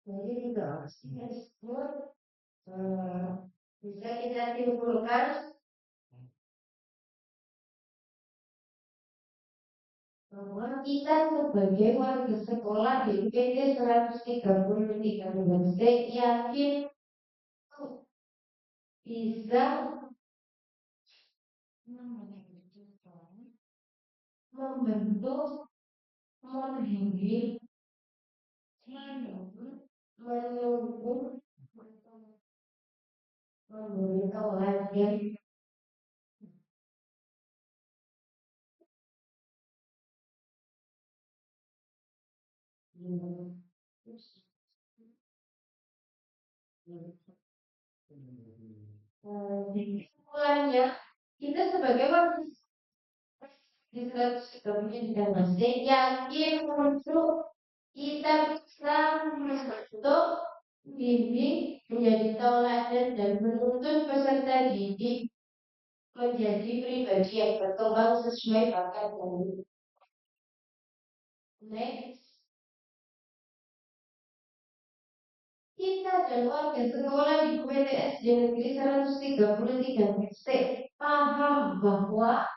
Jadi tidak disebut bisa kita simpulkan bahwa kita sebagai warga sekolah di UPT 133 Universitas yakin bisa membentuk, menghimbing, menunggu, memberi teladan kesimpulannya kita sebagai warga di 133 Universitas yakin untuk kita bisa membentuk, bimbing, menjadi tauladan dan menuntut peserta didik menjadi pribadi yang berkembang sesuai bakat dan next. Kita dan warga sekolah di UPTS Negeri 133 Universitas paham bahwa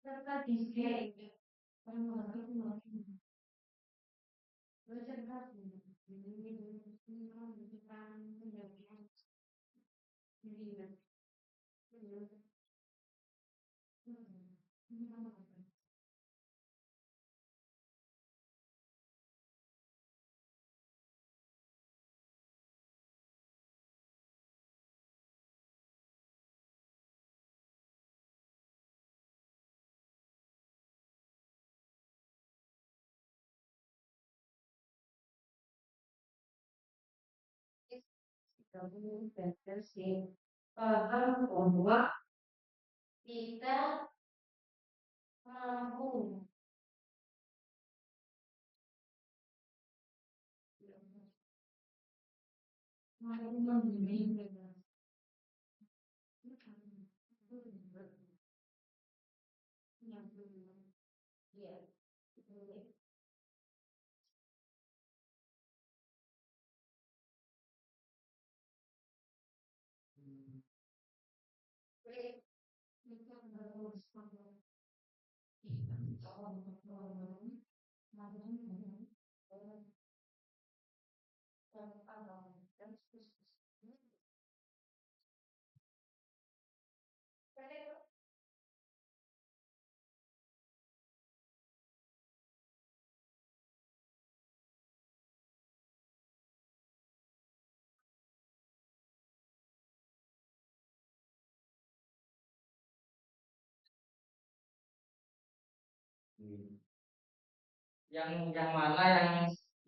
serta disiplin kamu sih paham bahwa kita mampu membimbing ya.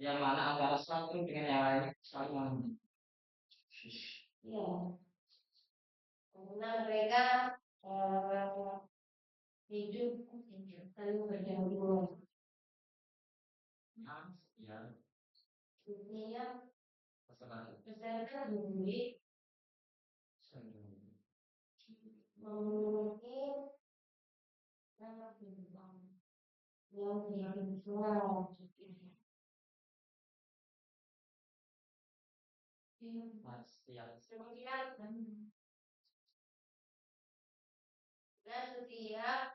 yang mana antara satu dengan yang lain saling menghubungi. Ya, karena mereka hidup saling berdampingan. Ya, Dunia peserta beserta duit memiliki nama bintang yang dijual. ya, Kemudian dan setiap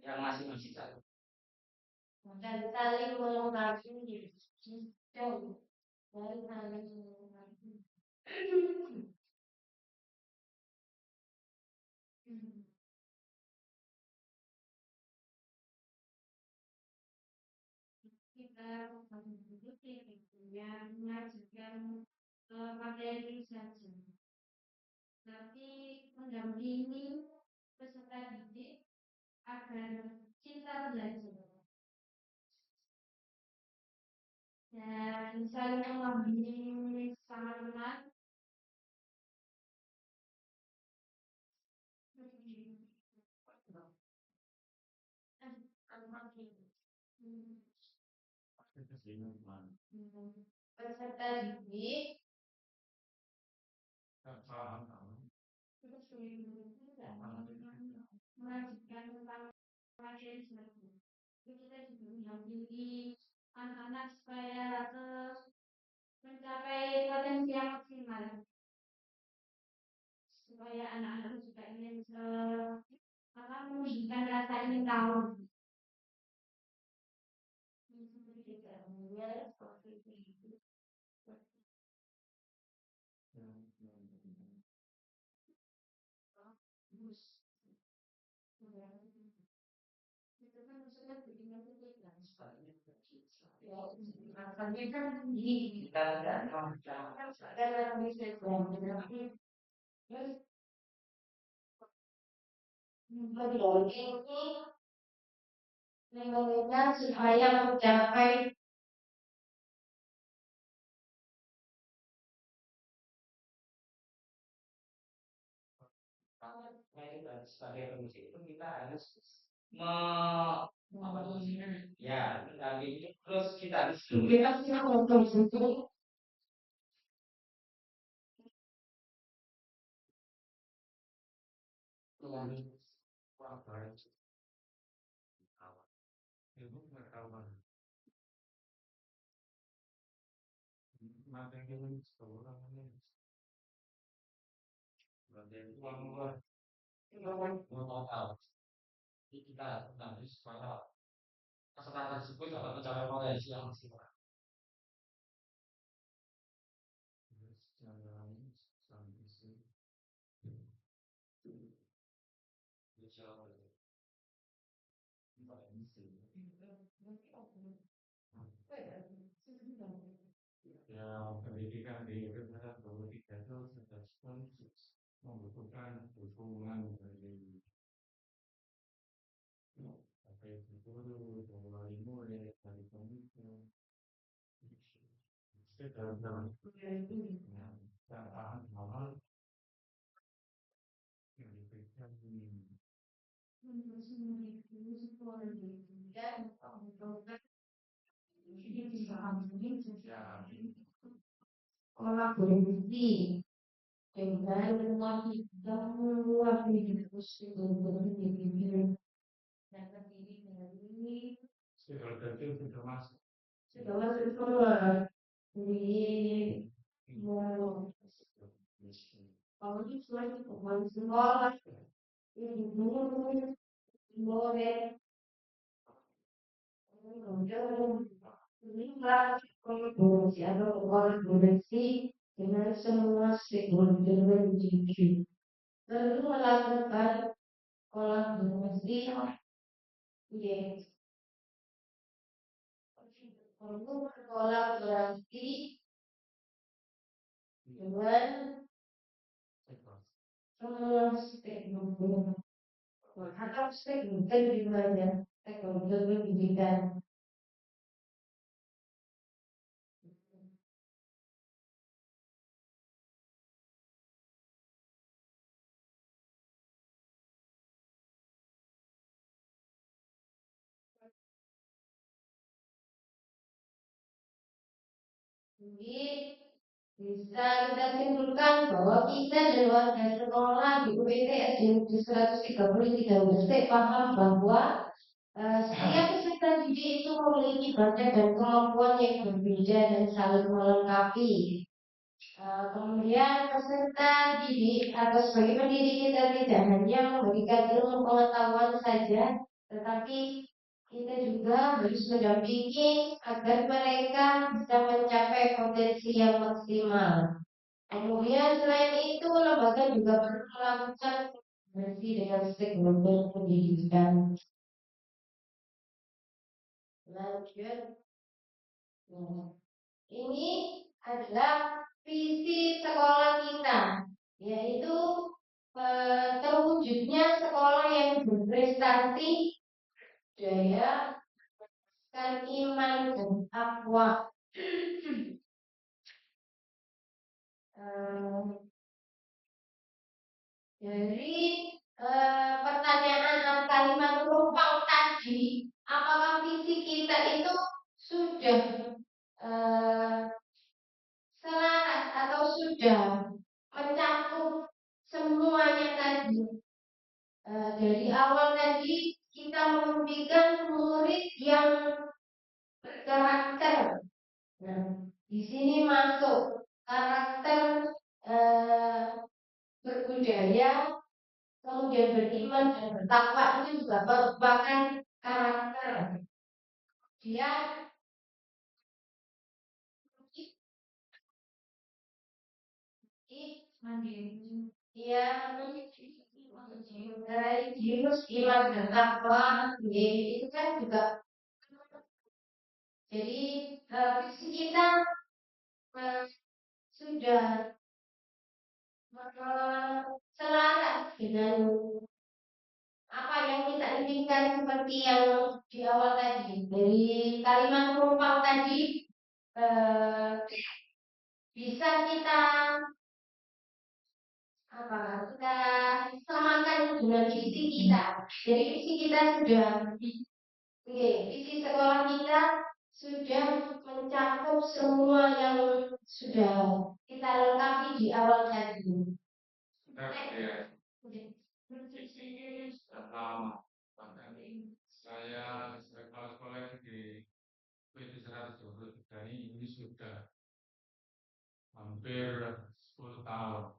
yang masing-masing satu. dan saling melengkapi dan saling melengkapi. Kita yang mengajukan materi saja, tapi mendampingi peserta didik agar cinta belajar dan saling mengambil sama teman. Peserta didik mengajukan tentang materi saja. Kita juga mendampingi anak-anak supaya mencapai potensi yang maksimal, supaya anak-anak juga ingin menunjukkan rasa ingin tahu. Itu kan maksudnya begini lingkungannya supaya mencapai sebagai pemusik itu kita harus mendampingi, terus kita harus kita harus supaya kesempatan tersebut dapat mencapai potensi yang maksimal. Ya, pendidikan di universitas itu sudah membutuhkan dukungan dari baik itu guru, dari murid, dari pemimpin. Dalam paham awal yang diberikan Olah berhenti dengan semua hidup dan terdiri dari segala kecil sudah masuk. segala sesuatu di kalau itu selain pemain sekolah ini boleh inilah kondisi atau orang kondisi dengan semua stakeholder yang jujur lalu melakukan kolaborasi ya perlu kolaborasi dengan semua stakeholder atau stakeholder di mana stakeholder pendidikan. Jadi bisa kita simpulkan bahwa kita dan warga sekolah di UPTS di 133 Gresik paham bahwa setiap peserta didik itu memiliki bakat dan kemampuan yang berbeda dan saling melengkapi. Kemudian peserta didik atau sebagai pendidik kita tidak hanya memberikan ilmu pengetahuan saja, tetapi kita juga harus mendampingi agar mereka bisa mencapai potensi yang maksimal. Kemudian selain itu lembaga juga perlu melakukan kolaborasi dengan stakeholder pendidikan. Lanjut. Ini adalah visi sekolah kita, yaitu terwujudnya sekolah yang berprestasi, jaya, dan iman dan takwa. Dari pertanyaan dan kalimat penumpang tadi, apakah visi kita itu sudah selaras atau sudah mencakup semuanya tadi? Dari awal tadi kita memimpikan murid yang berkarakter. Nah, di sini masuk karakter berbudaya, kemudian beriman dan bertakwa itu juga merupakan karakter. Dia religius, iman dan takwa, itu kan juga. Jadi visi kita sudah selaras dengan apa yang kita inginkan seperti yang di awal tadi. Dari kalimat penumpang tadi bisa kita samakan dengan visi kita. Jadi visi kita sudah visi sekolah kita sudah mencakup semua yang sudah kita lengkapi di awal tadi. Sudah lama, bahkan saya sekolah di PT 123 ini sudah hampir 10 tahun.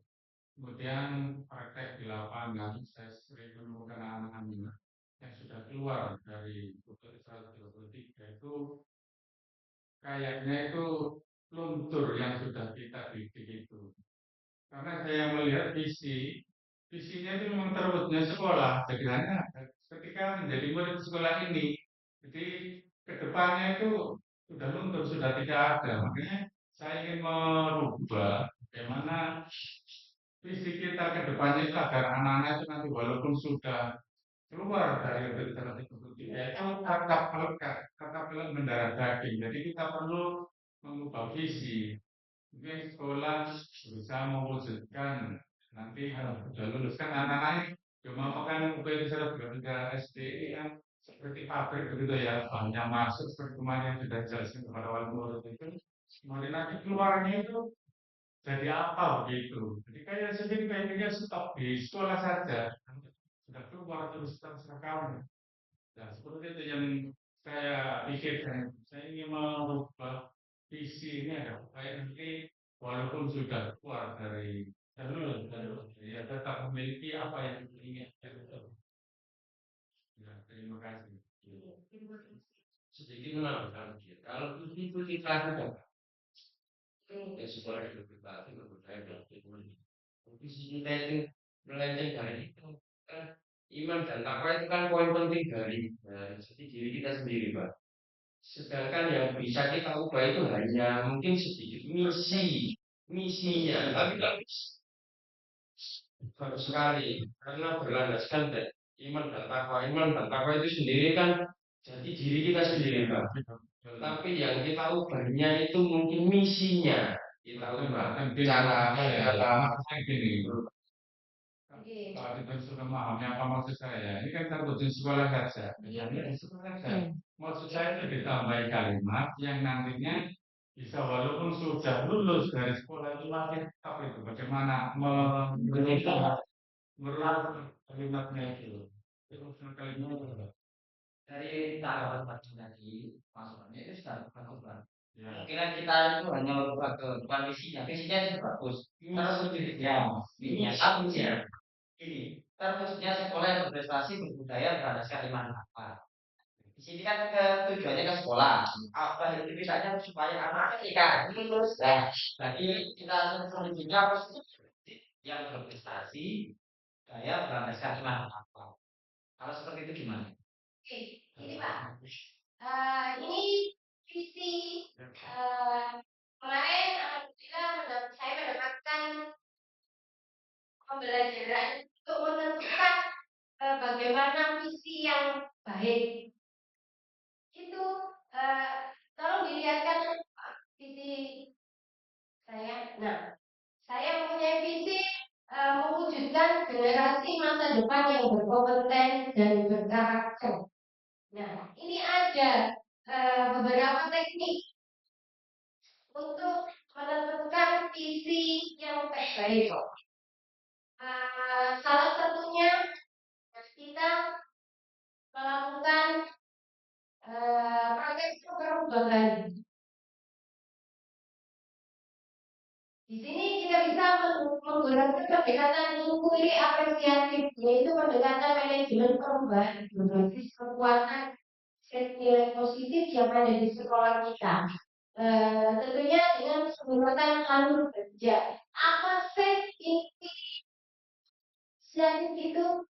Kemudian praktek di lapangan, saya sering menemukan anak-anak yang sudah keluar dari PT 123 itu kayaknya itu luntur yang sudah kita didik itu. Karena saya melihat visinya itu memang terwujudnya sekolah. Jadi hanya ketika menjadi murid sekolah ini, jadi kedepannya itu sudah luntur, sudah tidak ada. Makanya saya ingin merubah bagaimana visi kita ke depannya itu agar anak-anak itu nanti walaupun sudah keluar dari literasi kebudayaan itu tetap melekat, tetap mendarah daging. Jadi kita perlu mengubah visi. Mungkin sekolah berusaha mewujudkan nanti kalau sudah lulus kan anak-anak cuma makan mungkin seragam SD yang seperti pabrik begitu ya, bahannya masuk seperti kemarin yang sudah dijelaskan kepada wali murid itu. Kemudian nanti keluarnya itu jadi apa begitu. Jadi kayak sendiri kayaknya stop di sekolah saja. Sudah keluar terus terserah kamu. Nah, seperti itu yang saya pikirkan. Saya ingin merubah visi ini ada supaya nanti walaupun sudah keluar dari jalur ya tetap memiliki apa yang ingin. Ya, terima kasih. Sedikit menambahkan dikit. Kalau itu kita sudah ya sekolah itu pribadi berbudaya dan ekonomi. Visi kita itu melenceng dari itu. Kan iman dan takwa itu kan poin penting dari diri kita sendiri, Pak. Sedangkan yang bisa kita ubah itu hanya mungkin sedikit misinya, tapi kan baru sekali karena berlandaskan iman dan takwa itu sendiri kan jadi diri kita sendiri, Pak. Tapi yang kita ubahnya itu mungkin misinya kita ubah cara Gini, kalau kita sudah memahami apa maksud saya, ini kan terwujud sekolah saja. Ini sekolah saja. Maksud saya itu ditambahi kalimat yang nantinya bisa walaupun sudah lulus dari sekolah itu masih tetap itu bagaimana merubah kalimatnya itu. Teruskan kalimatnya. dari tanggapan Pak tadi, maksudnya itu sudah bukan. Ya. Kira kita itu hanya merubah ke bukan visinya itu bagus. Terus ya, satunya ini terusnya sekolah yang berprestasi berbudaya berdasarkan iman apa. Di sini kan tujuannya ke sekolah. Apa itu bisanya supaya anak ketika lulus jadi kita solusinya harus yang berprestasi daya berdasarkan iman apa. Kalau seperti itu gimana? Oke, ini Pak. Ini visi kemarin alhamdulillah saya mendapatkan pembelajaran untuk menentukan bagaimana visi yang baik. Itu tolong dilihatkan visi saya. Nah, saya mempunyai visi mewujudkan generasi masa depan yang berkompeten dan berkarakter. Nah, ini ada beberapa teknik untuk menentukan visi yang terbaik. Salah satunya kita melakukan praktek perubahan. Di sini kita bisa menggunakan pendekatan inquiry apresiatif, yaitu pendekatan manajemen perubahan berbasis kekuatan set nilai positif yang ada di sekolah kita. Tentunya dengan menggunakan alur kerja. Apa set inisiatif itu?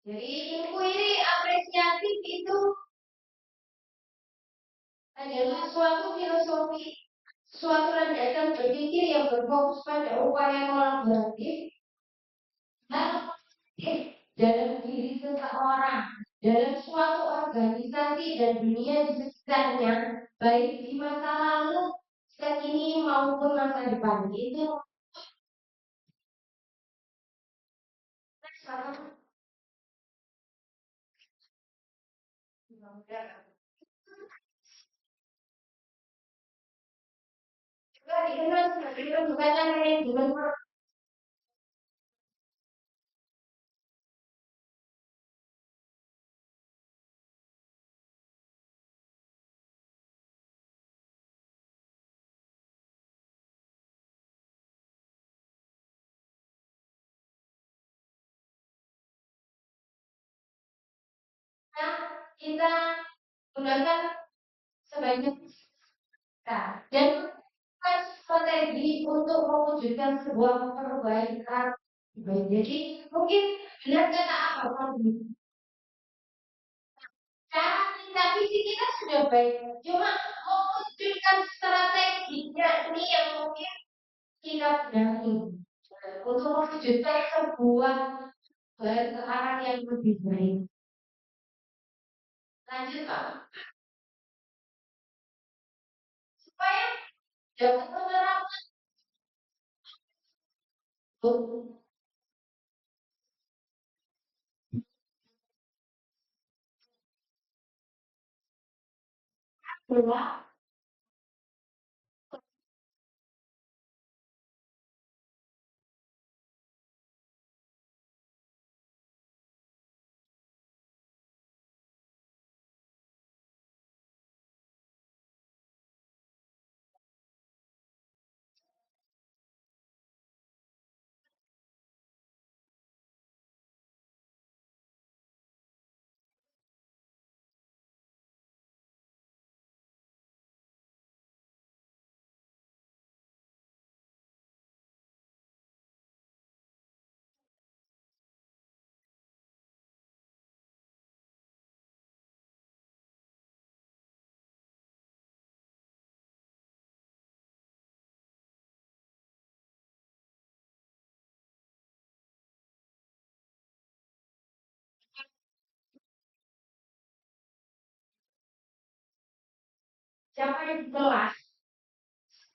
Jadi inquiry apresiatif itu adalah suatu filosofi, suatu landasan berpikir yang berfokus pada upaya kolaboratif dalam diri seseorang, dalam suatu organisasi dan dunia di sekitarnya, baik di masa lalu, saat ini maupun masa depan. Itu juga dikenal sebagai pendekatan manajemen kita gunakan sebanyak dan strategi untuk mewujudkan sebuah perbaikan. Jadi mungkin benar kata apa cara kita visi kita sudah baik, cuma mewujudkan kita benahi untuk mewujudkan sebuah ke arah yang lebih baik. Lanjut Pak. Supaya dapat menerapkan bahwa siapa yang di kelas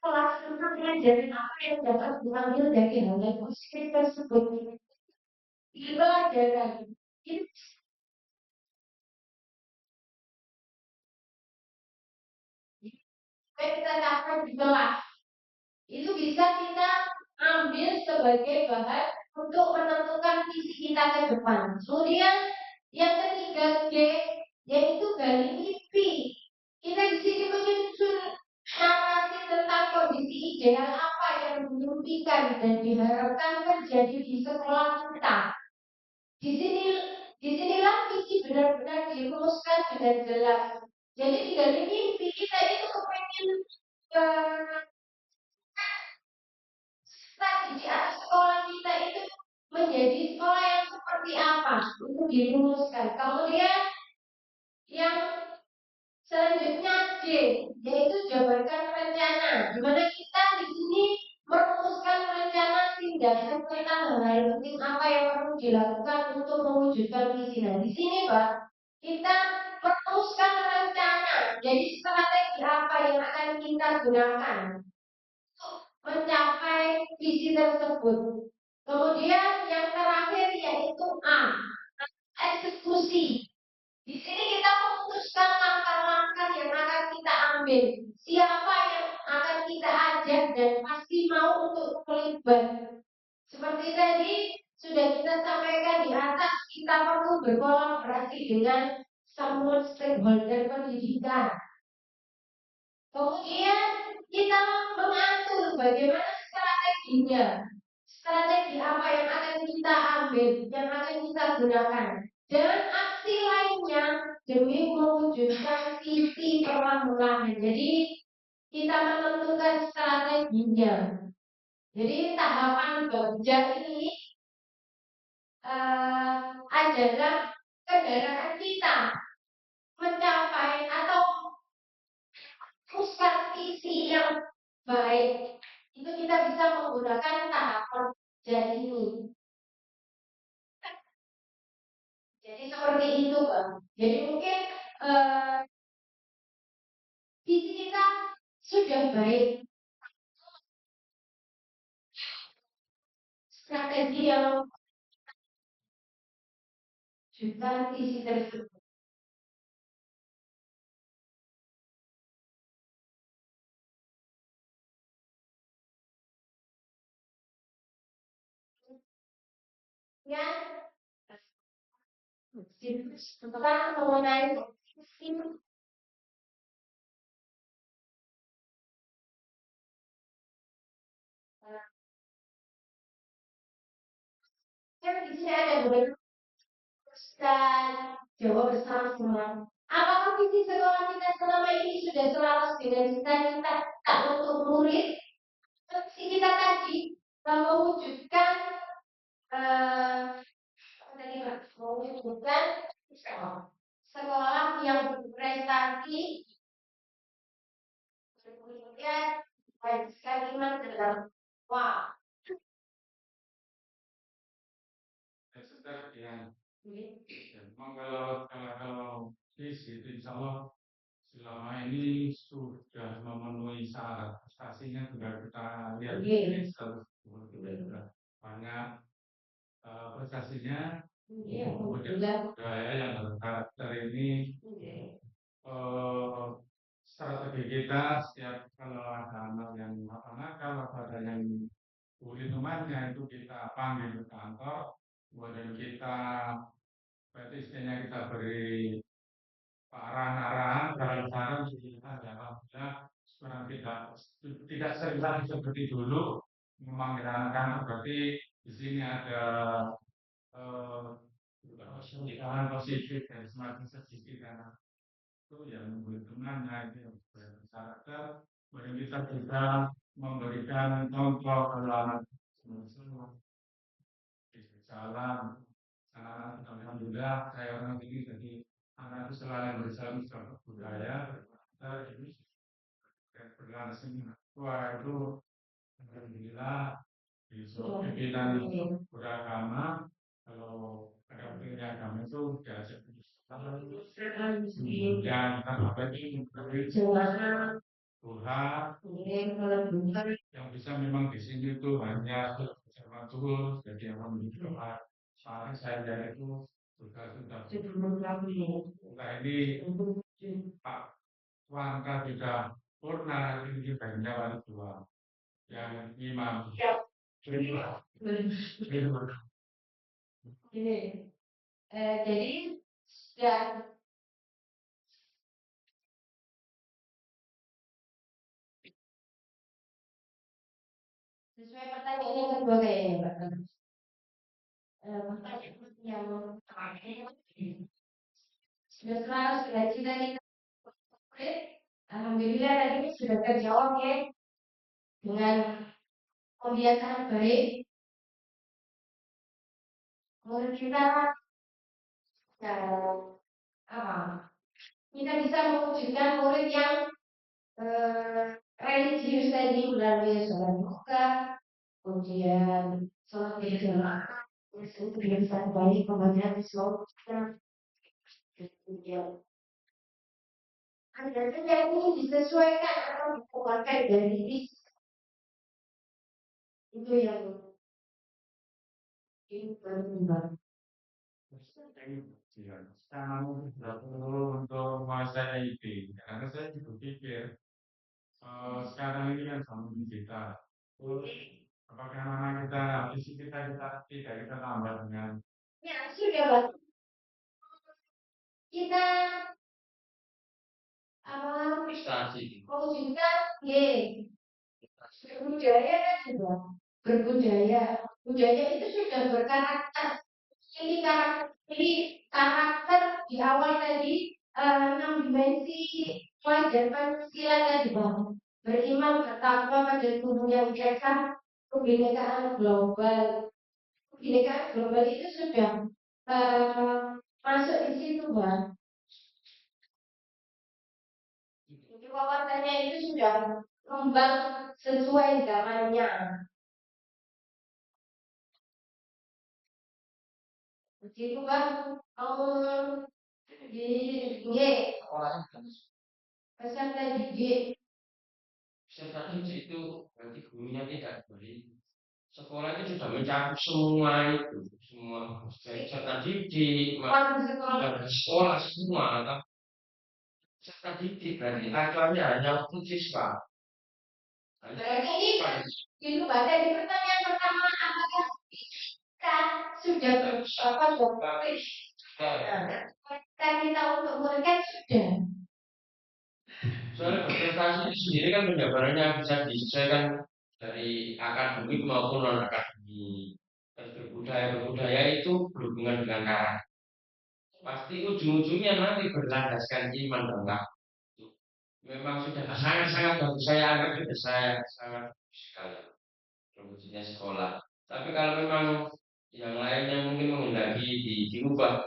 itu mengajarin apa yang dapat diambil dari hal positif tersebut. Di pelajaran itu kita dapat di kelas itu bisa kita ambil sebagai bahan untuk menentukan visi kita ke depan. Kemudian yang ketiga G yaitu gali mimpi. Kita di sini menyusun narasi tentang kondisi ideal apa yang dimimpikan dan diharapkan terjadi di sekolah kita. Disinilah visi benar-benar dirumuskan dengan jelas. Jadi di gali mimpi kita itu kepengen strategi atau sekolah kita itu menjadi sekolah yang seperti apa untuk dirumuskan. Kemudian yang selanjutnya J yaitu jabarkan rencana, di mana kita di sini merumuskan rencana tindakan tentang hal-hal penting apa yang perlu dilakukan untuk mewujudkan visi. Nah di sini Pak kita merumuskan rencana, jadi strategi apa yang akan kita gunakan mencapai visi tersebut. Kemudian yang terakhir yaitu A, eksekusi. Di sini kita memutuskan langkah-langkah yang akan kita ambil, siapa yang akan kita ajak dan pasti mau untuk terlibat. Seperti tadi sudah kita sampaikan di atas, kita perlu berkolaborasi dengan semua stakeholder pendidikan. Kemudian kita mengatur bagaimana strateginya. Strategi apa yang akan kita ambil, yang akan kita gunakan. Dan aksi lainnya demi mewujudkan visi perlahan-lahan. Jadi kita menentukan strateginya. Jadi tahapan bagja ini adalah kendaraan kita mencapai atau pusat visi yang baik itu kita bisa menggunakan tahapan kerja ini. Jadi seperti itu Bang. Jadi mungkin visi kita sudah baik, strategi yang juga visi tersebut. Ya, tentang mengenai visi. Di sini ada beberapa dan jawab bersama-sama. Apakah visi sekolah kita selama ini sudah selaras dengan cita-cita tak untuk murid? Visi kita tadi mewujudkan mewujudkan sekolah yang berprestasi, kemudian baik sekali dalam Wah, Sudah yang ini memang kalau visi itu insya Allah selama ini sudah memenuhi syarat prestasinya juga kita lihat Iya. sudah banyak prestasinya Iya, kemudian alhamdulillah. budaya yang berkarakter ini Iya. eh, strategi kita setiap kalau ada anak yang nakal atau ada yang kulit temannya itu kita panggil ke kantor kemudian kita berarti istilahnya kita beri arahan-arahan saran-saran kita alhamdulillah sekarang tidak sering lagi seperti dulu memanggil anak-anak berarti di sini ada pernikahan positif dan semakin sedikit karena itu yang membuat temannya itu yang berkarakter kemudian kita juga memberikan contoh kalau anak semua di jalan anak-anak alhamdulillah saya orang ini jadi anak itu selalu bersama budaya berkarakter ini berlangsung wah itu alhamdulillah di suatu pimpinan beragama kalau ada pimpinan agama itu diajak kemudian apa ini Tuhan yang bisa memang di sini itu hanya betul jadi alhamdulillah saat saya dari itu sudah nah ini Pak Wangka juga purna ini bagian wali tua yang imam Ini, jadi sudah sesuai pertanyaan yang kedua kayaknya Mbak. Pertanyaan yang terakhir sudah selaras sudah cita-cita. Oke, alhamdulillah tadi sudah terjawab ya dengan kebiasaan baik. Menurut kita apa? Kita bisa mewujudkan murid yang religius tadi melalui sholat duha, kemudian sholat berjamaah, kebiasaan baik membaca sholat, kemudian ada yang ini disesuaikan atau dikeluarkan dari diri itu yang ini berkembang. Saya tidak perlu untuk menguasai IT karena saya juga pikir sekarang ini kan zaman digital. Apakah nama kita visi kita tidak kita tambah dengan Ya sudah Pak. Kita apa prestasi mewujudkan berbudaya kan juga berbudaya. Budaya itu sudah berkarakter. Ini karakter di awal tadi 6 dimensi pelajaran Pancasila tadi Bang. Beriman bertakwa pada tubuh yang biasa kebinekaan global. Kebinekaan global itu sudah masuk di situ Bang. Jadi wawasannya itu sudah kembang sesuai zamannya. Begitu Bang. Di sekolah peserta didik. peserta didik itu berarti gurunya tidak baik. Sekolah itu sudah mencakup semua itu, semua peserta didik, sekolah semua atau peserta didik berarti acuannya hanya untuk siswa. Berarti ini itu baca di pertanyaan pertama apakah kita sudah kan kita untuk mereka sudah. Soalnya berprestasi itu sendiri kan penjabarannya bisa disesuaikan dari akademik maupun non akademik. Terus berbudaya itu berhubungan dengan karakter. Pasti ujung-ujungnya nanti berlandaskan iman dan waktu. Memang sudah sangat-sangat bagus saya anggap sudah saya sangat bagus sekali berwujudnya sekolah. Tapi kalau memang yang lainnya mungkin menghendaki diubah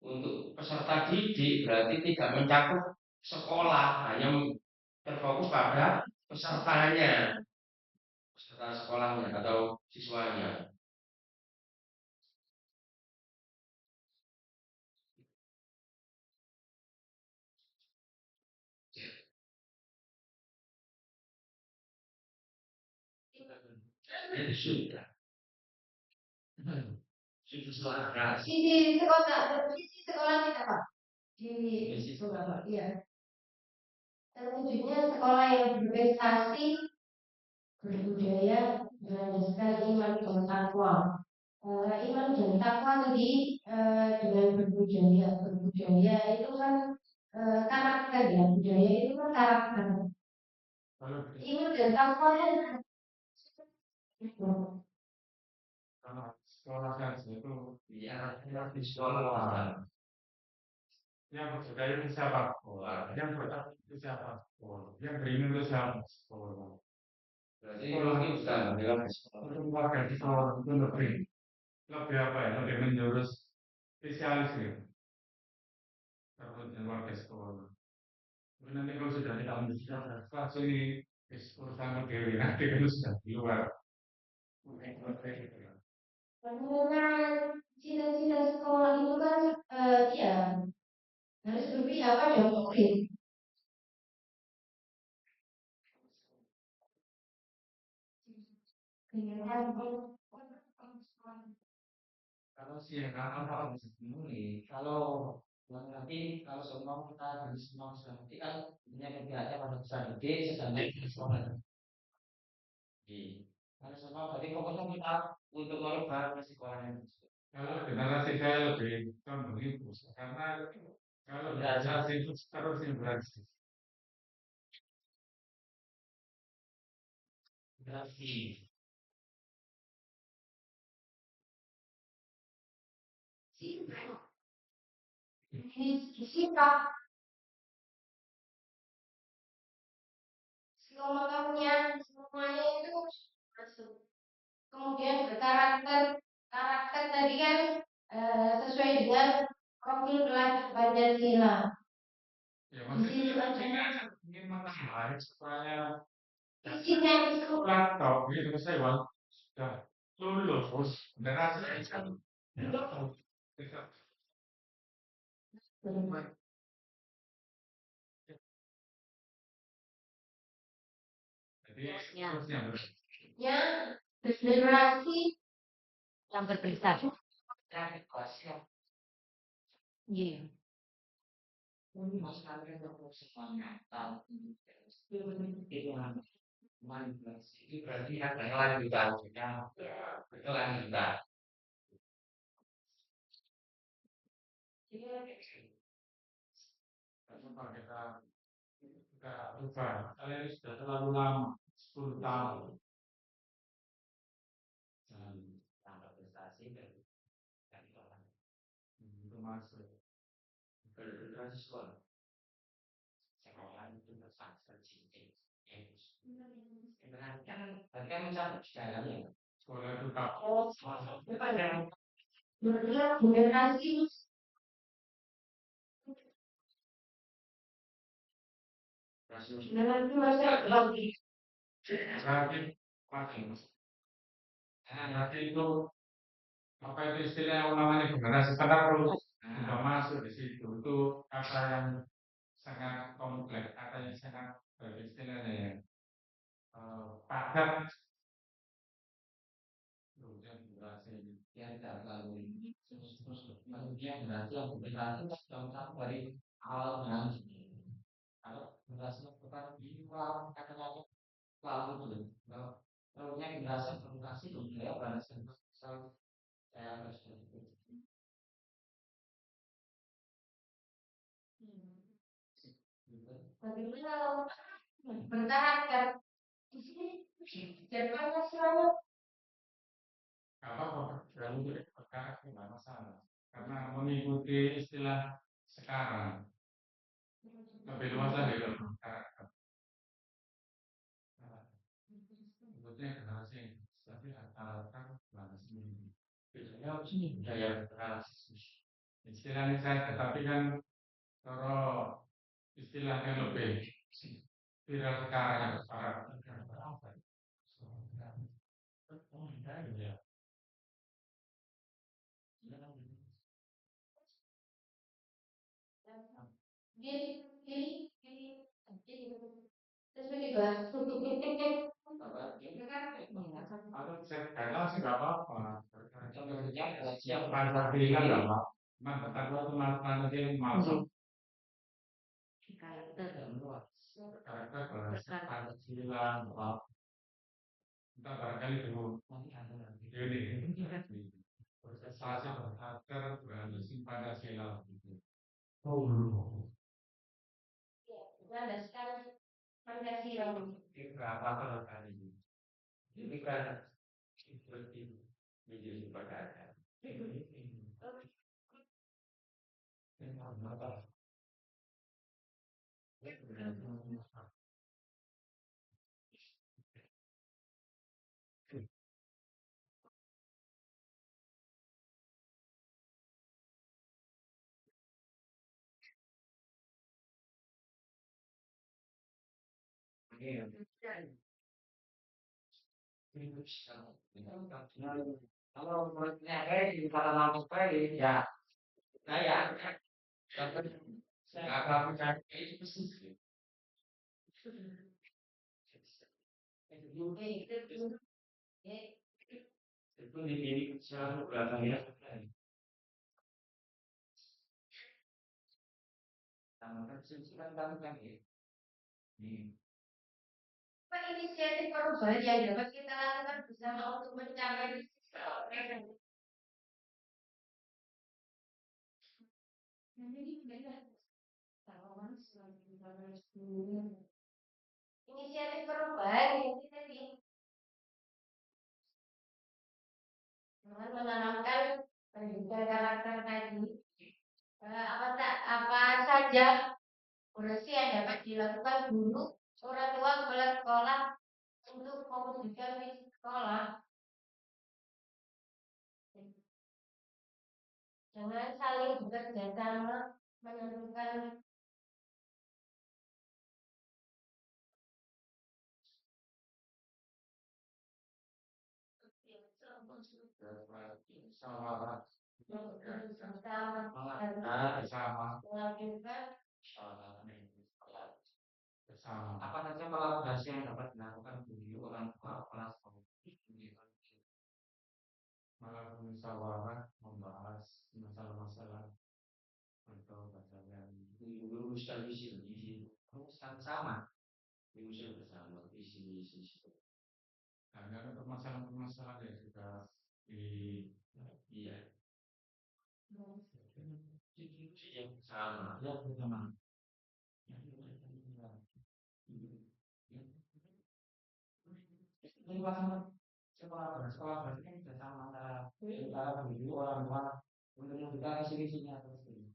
untuk peserta didik berarti tidak mencakup sekolah hanya terfokus pada pesertanya. peserta sekolahnya atau siswanya. Sudah. Sudah. Sisi sekolah kita Pak di sekolah Pak, iya. Terwujudnya sekolah yang berprestasi, berbudaya, berlandaskan iman dan takwa. Iman dan takwa tadi dengan berbudaya itu kan karakter ya, budaya itu kan karakter. Kalau Iman dan takwa kan kalau sekolah saja itu Ya, di sekolah. yang berbudaya itu siapa? Yang bertakwa itu siapa? Yang beriman itu siapa? Berarti ini bukan dalam sekolah. Untuk warga di sekolah itu lebih apa ya? Lebih menjurus spesialis ya. Terus warga sekolah. Tapi nanti kalau sudah tidak menjadi kelas ini urusan dewi nanti kalau sudah di luar. mengenai cita-cita sekolah itu kan dia harus berpihak pada murid. Kalau siang kalau ini kalau nanti kalau semua kita harus semua nanti kan punya kegiatan pada besar gede sedang naik di sekolah. Kalau semua berarti fokusnya kita untuk merubah sekolahnya. Kalau generasi saya lebih condong itu karena kalau generasi itu terus interaksi. Generasi Sikap semuanya itu masuk. Kemudian karakter tadi kan sesuai dengan profil pelajar Pancasila. Ya Di situ maksudnya ada ingin menambah supaya isinya itu. laptop gitu saya sudah lulus generasi kan jadi harusnya Ya, generasi yang berprestasi. dari kelasnya Iya. ini masalahnya untuk semuanya tahu itu manipulasi itu berarti ada yang lanjutan itu lanjutan. kenapa kita ubah kalian sudah terlalu lama 10 tahun Tambah prestasi dari orang itu masuk berprestasi sekolah itu bersaksi cincin kan tadi kan mencapai jalannya sekolah itu tak generasi generasi masa lagi. berarti masih nanti itu apa itu istilah yang namanya generasi penerus sudah masuk di situ itu kata yang sangat kompleks kata yang sangat istilahnya ya padat yang tidak terlalu maksudnya generasi yang berprestasi contoh dari awal dengan kalau generasi yang bukan di awal kata-kata lalu itu kalau generasi berprestasi itu ya pada saya harus Bagaimana berkarakter di sini Jerman selalu apa lalu perkara tidak masalah karena mengikuti istilah sekarang lebih luas lagi kalau karakter sebetulnya generasi tapi rata-rata bahasa ini bedanya ini budaya berrelasi istilahnya saya tetapi kan kalau istilahnya lebih viral sekarang para Ya. Terus dibahas. Atau bisa dikatakan sih nggak apa-apa. Contohnya siap Pancasila nggak apa-apa. Cuman kata itu nanti malam. Karakter. Karakter bahasa Pancasila nggak apa-apa. Kita barangkali dulu ini prestasi berkarakter berhasil Pancasila. Oh, Landaskan Pancasila. apa kali ini? Ini kan seperti menjadi perkara. Kalau menurutnya kayak di kata langsung kayak ya kayak Nggak apa-apa kan? Itu sih. Itu dipilih secara belakang ya. sama kan kan kan ya. Apa inisiatif perubahan yang dapat kita lakukan bersama untuk mencapai inisiatif perubahan yang kita dengan menanamkan pendidikan karakter tadi, apa saja porsi yang dapat dilakukan guru, orang tua, kepala sekolah untuk mewujudkan visi sekolah. Jangan saling bekerja sama menentukan Sama bersama melakukan bersama. Apa saja kolaborasi yang dapat dilakukan guru orang tua kepala sekolah. Malah musyawarah membahas masalah-masalah atau masalah Guru sekali visi sama. Guru bersama visi. karena ada permasalahan-permasalahan yang juga di Iya. Yang sama. Ya sama. Ini sekolah berarti kan bisa sama antara guru orang tua untuk memberikan visi-visinya terus ini.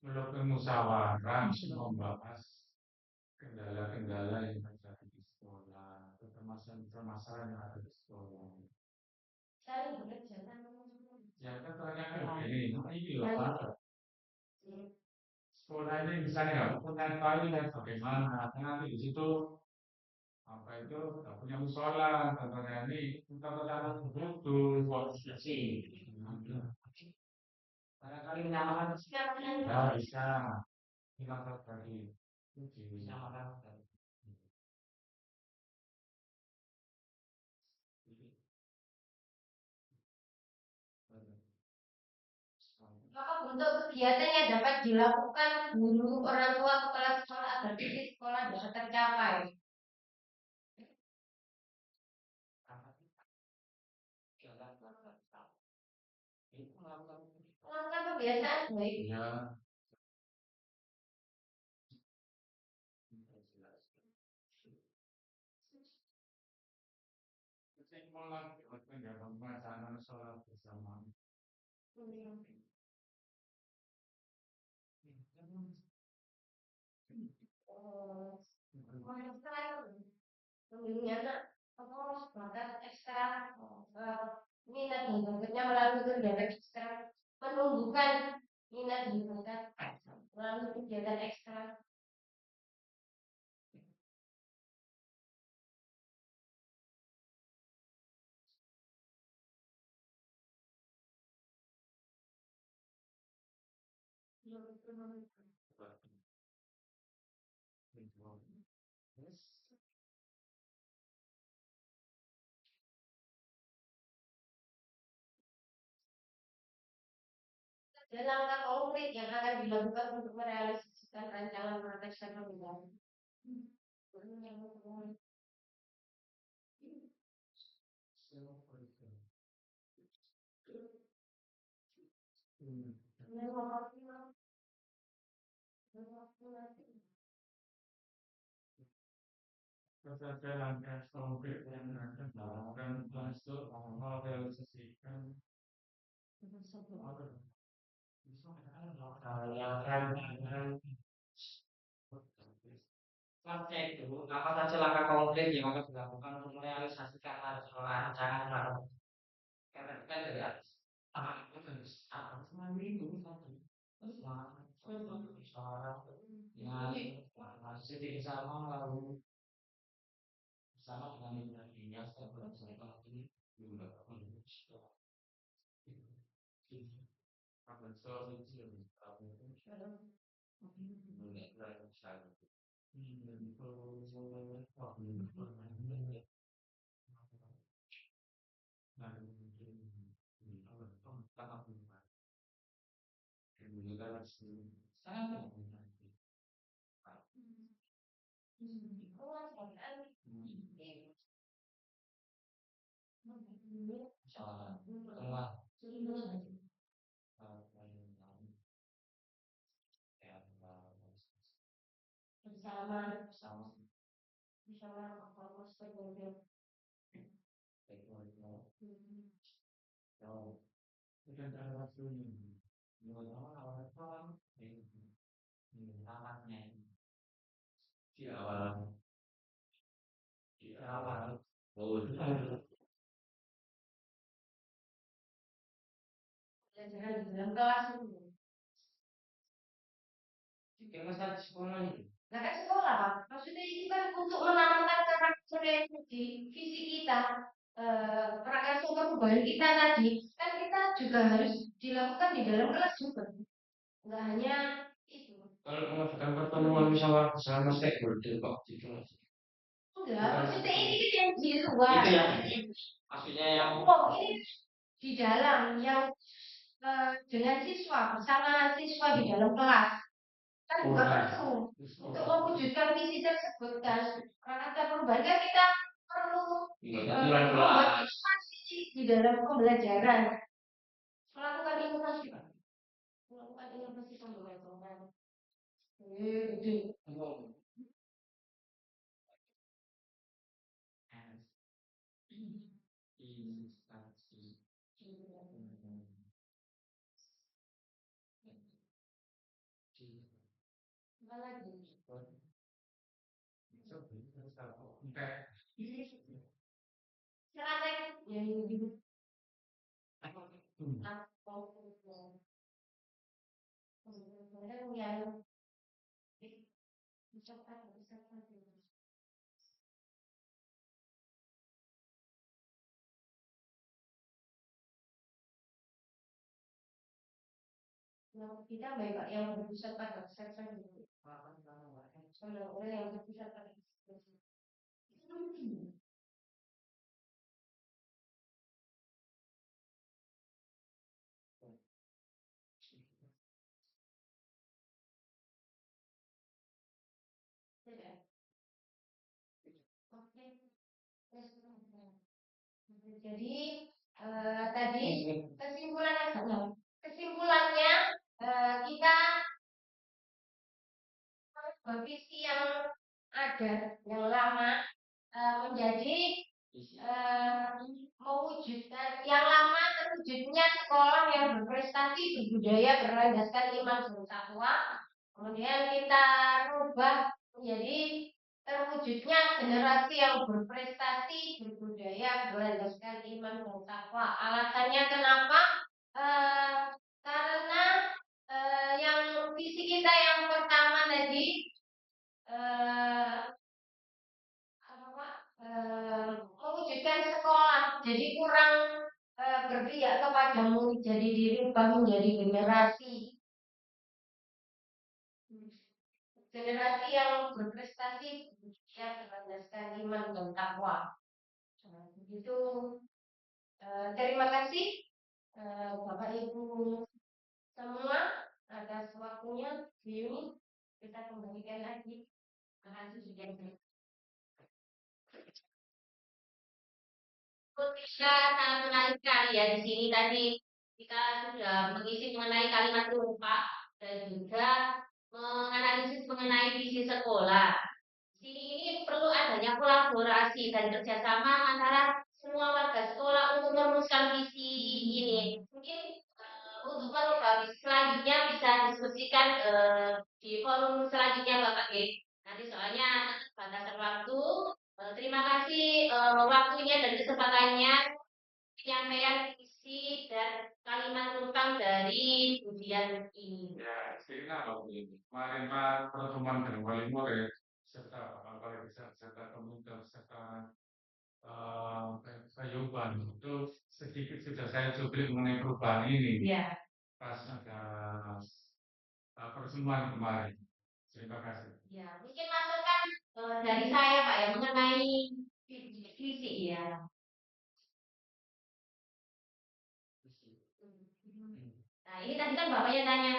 melakukan musyawarah membahas kendala-kendala yang terjadi di sekolah, atau permasalahan-permasalahan yang ada di sekolah. saling bekerja sama. Ya kan soalnya ini loh Pak. Sekolah ini misalnya nggak punya toilet dan bagaimana, kan nanti di situ apa itu nggak punya musola, contohnya ini kita berjalan butuh posisi. Barangkali menyamakan Ya bisa kita tadi menyamakan. Maka bentuk kegiatan yang dapat dilakukan guru, orang tua, kepala sekolah agar visi sekolah dapat tercapai. Melakukan kebiasaan baik. ya kesimpulan pembahasan sholat bersama. Pembimbingan apa bakat ekstra minat dan bakatnya melalui kegiatan ekstra menumbuhkan minat dan bakat melalui kegiatan ekstra. Ada langkah konkret yang akan dilakukan untuk merealisasikan rancangan proteksi pembangunan. Ada langkah konkret yang akan dilakukan untuk merealisasikan Selanjutnya itu, apa saja langkah konkret yang akan dilakukan untuk merealisasikan rancangan baru? Karena kan dari atas. Apa semua ini masih tidak sama lalu sama dengan yang setelah ini juga Bersama fokus berbeda. Pelajaran di dalam kelas itu. Nah kan sekolah Pak, maksudnya ini kan untuk menanamkan karakter di visi kita, prakasum perubahan kita tadi, kan kita juga harus dilakukan di dalam kelas juga, nggak hanya itu. Kalau melakukan pertemuan sama stakeholder kok gitu. Enggak, maksudnya ini kita yang di luar. Itu yang maksudnya yang ini di dalam yang dengan siswa bersama siswa di dalam kelas kan juga perlu untuk mewujudkan visi tersebut kan. Karena perubahan kan kita perlu membuat inovasi di dalam pembelajaran, melakukan inovasi pembelajaran. Apa lagi? Silakan. Ya ini. Kita baik yang berpusat pada sektor itu. Kalau yang berpusat pada jadi tadi kesimpulannya kita visi yang ada yang lama menjadi mewujudkan yang lama terwujudnya sekolah yang berprestasi, berbudaya, berlandaskan iman dan takwa. Kemudian kita rubah menjadi terwujudnya generasi yang berprestasi, berbudaya, berlandaskan iman dan takwa. Alasannya kenapa? Karena yang visi kita yang pertama tadi mewujudkan sekolah jadi kurang berpihak kepada jadi dirubah menjadi generasi generasi yang berprestasi kemudian berlandaskan iman dan takwa. Begitu. Terima kasih Bapak Ibu semua atas waktunya. Yuni, kita kembalikan lagi. Terima kasih sudah Kita sangat menarik sekali ya di sini tadi kita sudah mengisi mengenai kalimat lupa dan juga menganalisis mengenai visi sekolah. Di sini ini perlu adanya kolaborasi dan kerjasama antara semua warga sekolah untuk merumuskan visi ini. Mungkin untuk forum selanjutnya bisa diskusikan di forum selanjutnya Bapak G. Nanti soalnya batasan waktu. Terima kasih waktunya dan kesempatannya penyampaian visi dan kalimat tentang dari ujian ini. Ya, cerita apa begini. Kemarin Pak pertemuan dengan Wali Murid serta Pak Kepala Desa serta pemuda serta Payuban itu sedikit sudah saya cuplik mengenai perubahan ini. Ya. Pas ada pertemuan kemarin. Terima kasih. Ya, mungkin masukan dari saya Pak ya mengenai visi ya. Nah, ini tadi kan Bapaknya tanya,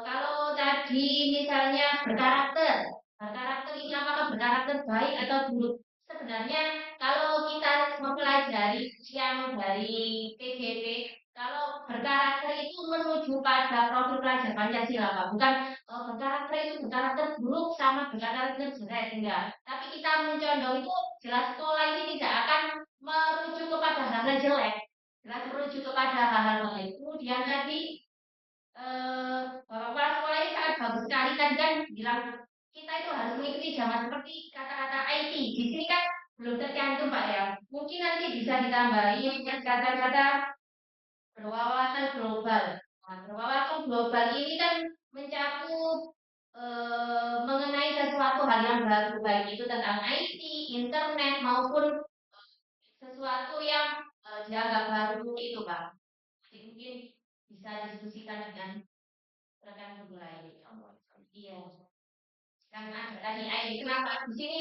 kalau tadi misalnya berkarakter ini apakah berkarakter baik atau buruk? Sebenarnya kalau kita mempelajari yang dari PJP, kalau berkarakter itu menuju pada profil pelajar Pancasila, Pak. Bukan berkarakter itu berkarakter buruk sama berkarakter jelek, enggak. Tapi kita mencondong itu jelas sekolah ini tidak akan merujuk kepada hal-hal jelek, jelas merujuk kepada hal-hal baik. Kemudian tadi Bapak Kepala Sekolah ini sangat bagus sekali tadi kan bilang kita itu harus mengikuti zaman seperti kata-kata IT. Di sini kan belum tercantum Pak ya. Mungkin nanti bisa ditambahi dengan kata-kata berwawasan global. Nah, berwawasan global ini kan mencakup mengenai sesuatu hal yang baru, baik itu tentang IT, internet maupun sesuatu yang dianggap baru itu Pak. Jadi mungkin bisa diskusikan dengan rekan guru lain. Iya. Kan ada tadi IT kenapa di sini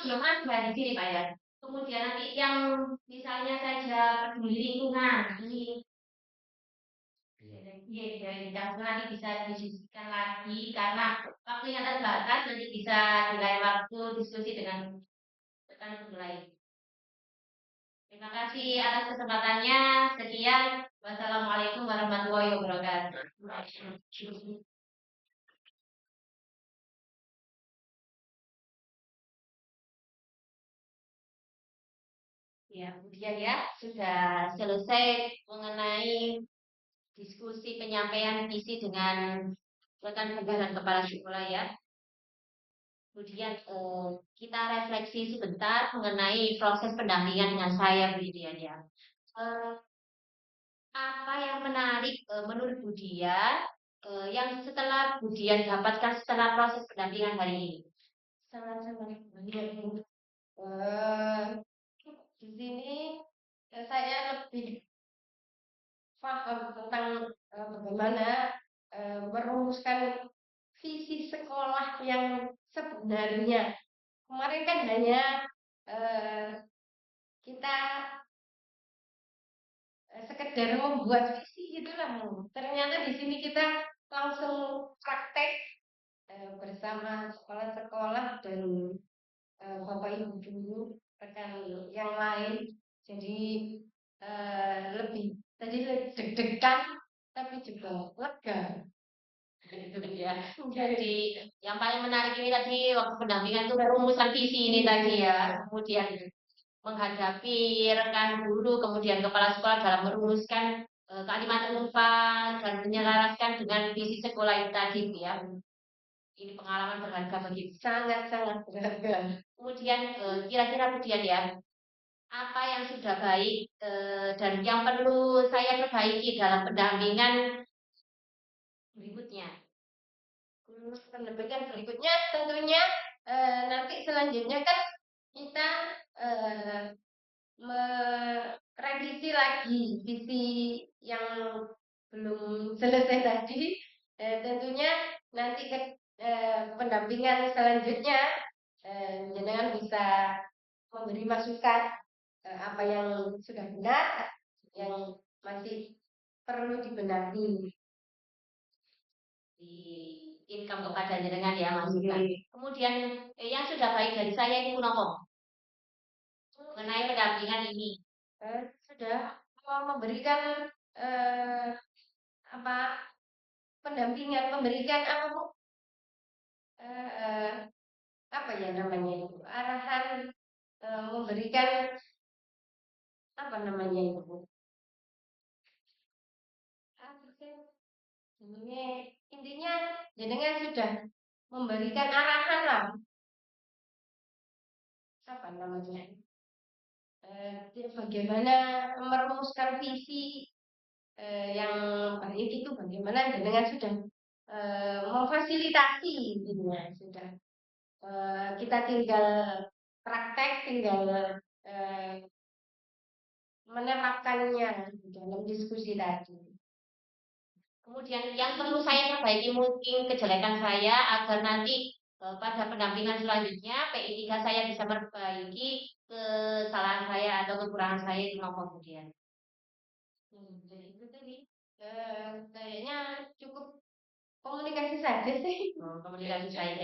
belum ada di sini Pak ya. Kemudian nanti yang misalnya saja peduli lingkungan ini yang nanti bisa didiskusikan lagi karena waktunya terbatas, nanti bisa di lain waktu diskusi dengan rekan guru lain. Terima kasih atas kesempatannya. Sekian. Wassalamualaikum warahmatullahi wabarakatuh. Ya, kemudian ya sudah selesai mengenai diskusi penyampaian visi dengan rekan guru dan kepala sekolah ya. Kemudian kita refleksi sebentar mengenai proses pendampingan dengan saya Bu Dian ya. Apa yang menarik menurut Bu Dian yang setelah Bu Dian dapatkan setelah proses pendampingan hari ini? Sama-sama Bu Dian. Di sini saya lebih paham tentang bagaimana merumuskan visi sekolah yang sebenarnya. Kemarin kan hanya kita sekedar membuat visi gitulah. Ternyata di sini kita langsung praktek bersama sekolah-sekolah dan Bapak Ibu guru rekan yang lain. Jadi lebih tadi deg-degan tapi juga lega. Gitu ya. Jadi yang paling menarik ini tadi waktu pendampingan itu perumusan visi ini tadi ya. Kemudian menghadapi rekan guru, kemudian kepala sekolah dalam merumuskan kalimat umpan dan menyelaraskan dengan visi sekolah itu tadi ya. Ini pengalaman berharga bagi Sangat-sangat berharga. kemudian kira-kira kemudian ya apa yang sudah baik dan yang perlu saya perbaiki dalam pendampingan berikutnya. Pendampingan berikutnya tentunya nanti selanjutnya kan kita merevisi lagi visi yang belum selesai tadi. Tentunya nanti pendampingan selanjutnya, jenengan bisa memberi masukan apa yang sudah benar, yang masih perlu dibenahi. Di income kepada jenengan ya masukan. Kemudian yang sudah baik dari saya ini kunopo mengenai pendampingan ini. Sudah memberikan apa pendampingan, memberikan apa Bu? Apa ya namanya itu? Arahan, memberikan apa namanya itu Bu? Apa sih? Intinya jenengan sudah memberikan arahan lah. Apa namanya? Bagaimana merumuskan visi yang baik itu, bagaimana jenengan sudah memfasilitasi gitu ya, sudah kita tinggal praktek, tinggal menerapkannya dalam diskusi tadi. Kemudian yang perlu saya perbaiki mungkin kejelekan saya agar nanti pada pendampingan selanjutnya PI 3 saya bisa memperbaiki kesalahan saya atau kekurangan saya di kemudian. Jadi itu tadi kayaknya cukup komunikasi saja sih. Komunikasi saya.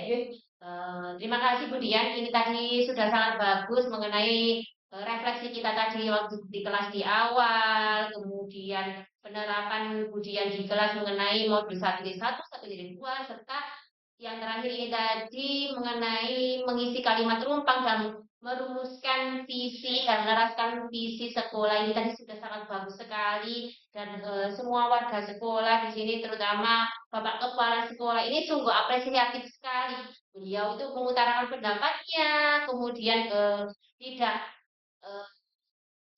Terima kasih Bu Dian, ini tadi sudah sangat bagus mengenai refleksi kita tadi waktu di kelas di awal, kemudian penerapan Bu Dian di kelas mengenai modul 1.1, 1.2, serta yang terakhir ini tadi mengenai mengisi kalimat rumpang dan merumuskan visi dan menerapkan visi sekolah ini tadi sudah sangat bagus sekali dan semua warga sekolah di sini terutama Bapak Kepala Sekolah ini sungguh apresiatif sekali. Beliau itu mengutarakan pendapatnya, kemudian tidak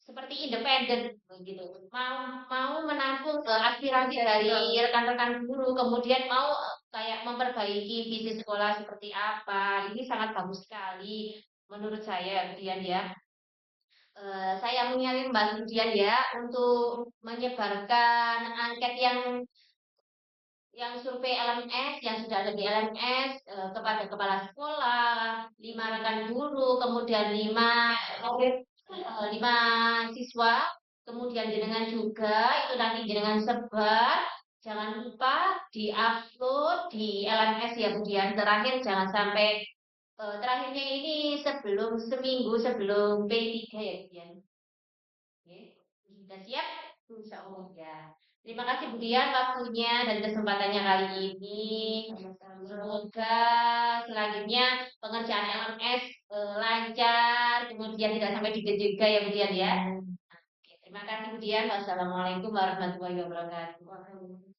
seperti independen begitu. Mau menampung aspirasi dari rekan-rekan guru, kemudian mau kayak memperbaiki visi sekolah seperti apa. Ini sangat bagus sekali menurut saya, kemudian ya. Saya mengingatkan Mbak Ludian ya untuk menyebarkan angket yang survei LMS yang sudah ada di LMS kepada kepala sekolah, 5 rekan guru, kemudian 5 siswa, kemudian jenengan juga itu nanti jenengan sebar, jangan lupa diupload di LMS ya kemudian terakhir jangan sampai terakhirnya ini seminggu sebelum P3 ya kemudian. Oke, sudah siap? Insya Allah ya. Terima kasih Bu Dian waktunya dan kesempatannya kali ini. Semoga selanjutnya pengerjaan LMS lancar, kemudian tidak sampai juga ya Bu Dian ya. Oke, terima kasih Bu Dian. Wassalamualaikum warahmatullahi wabarakatuh.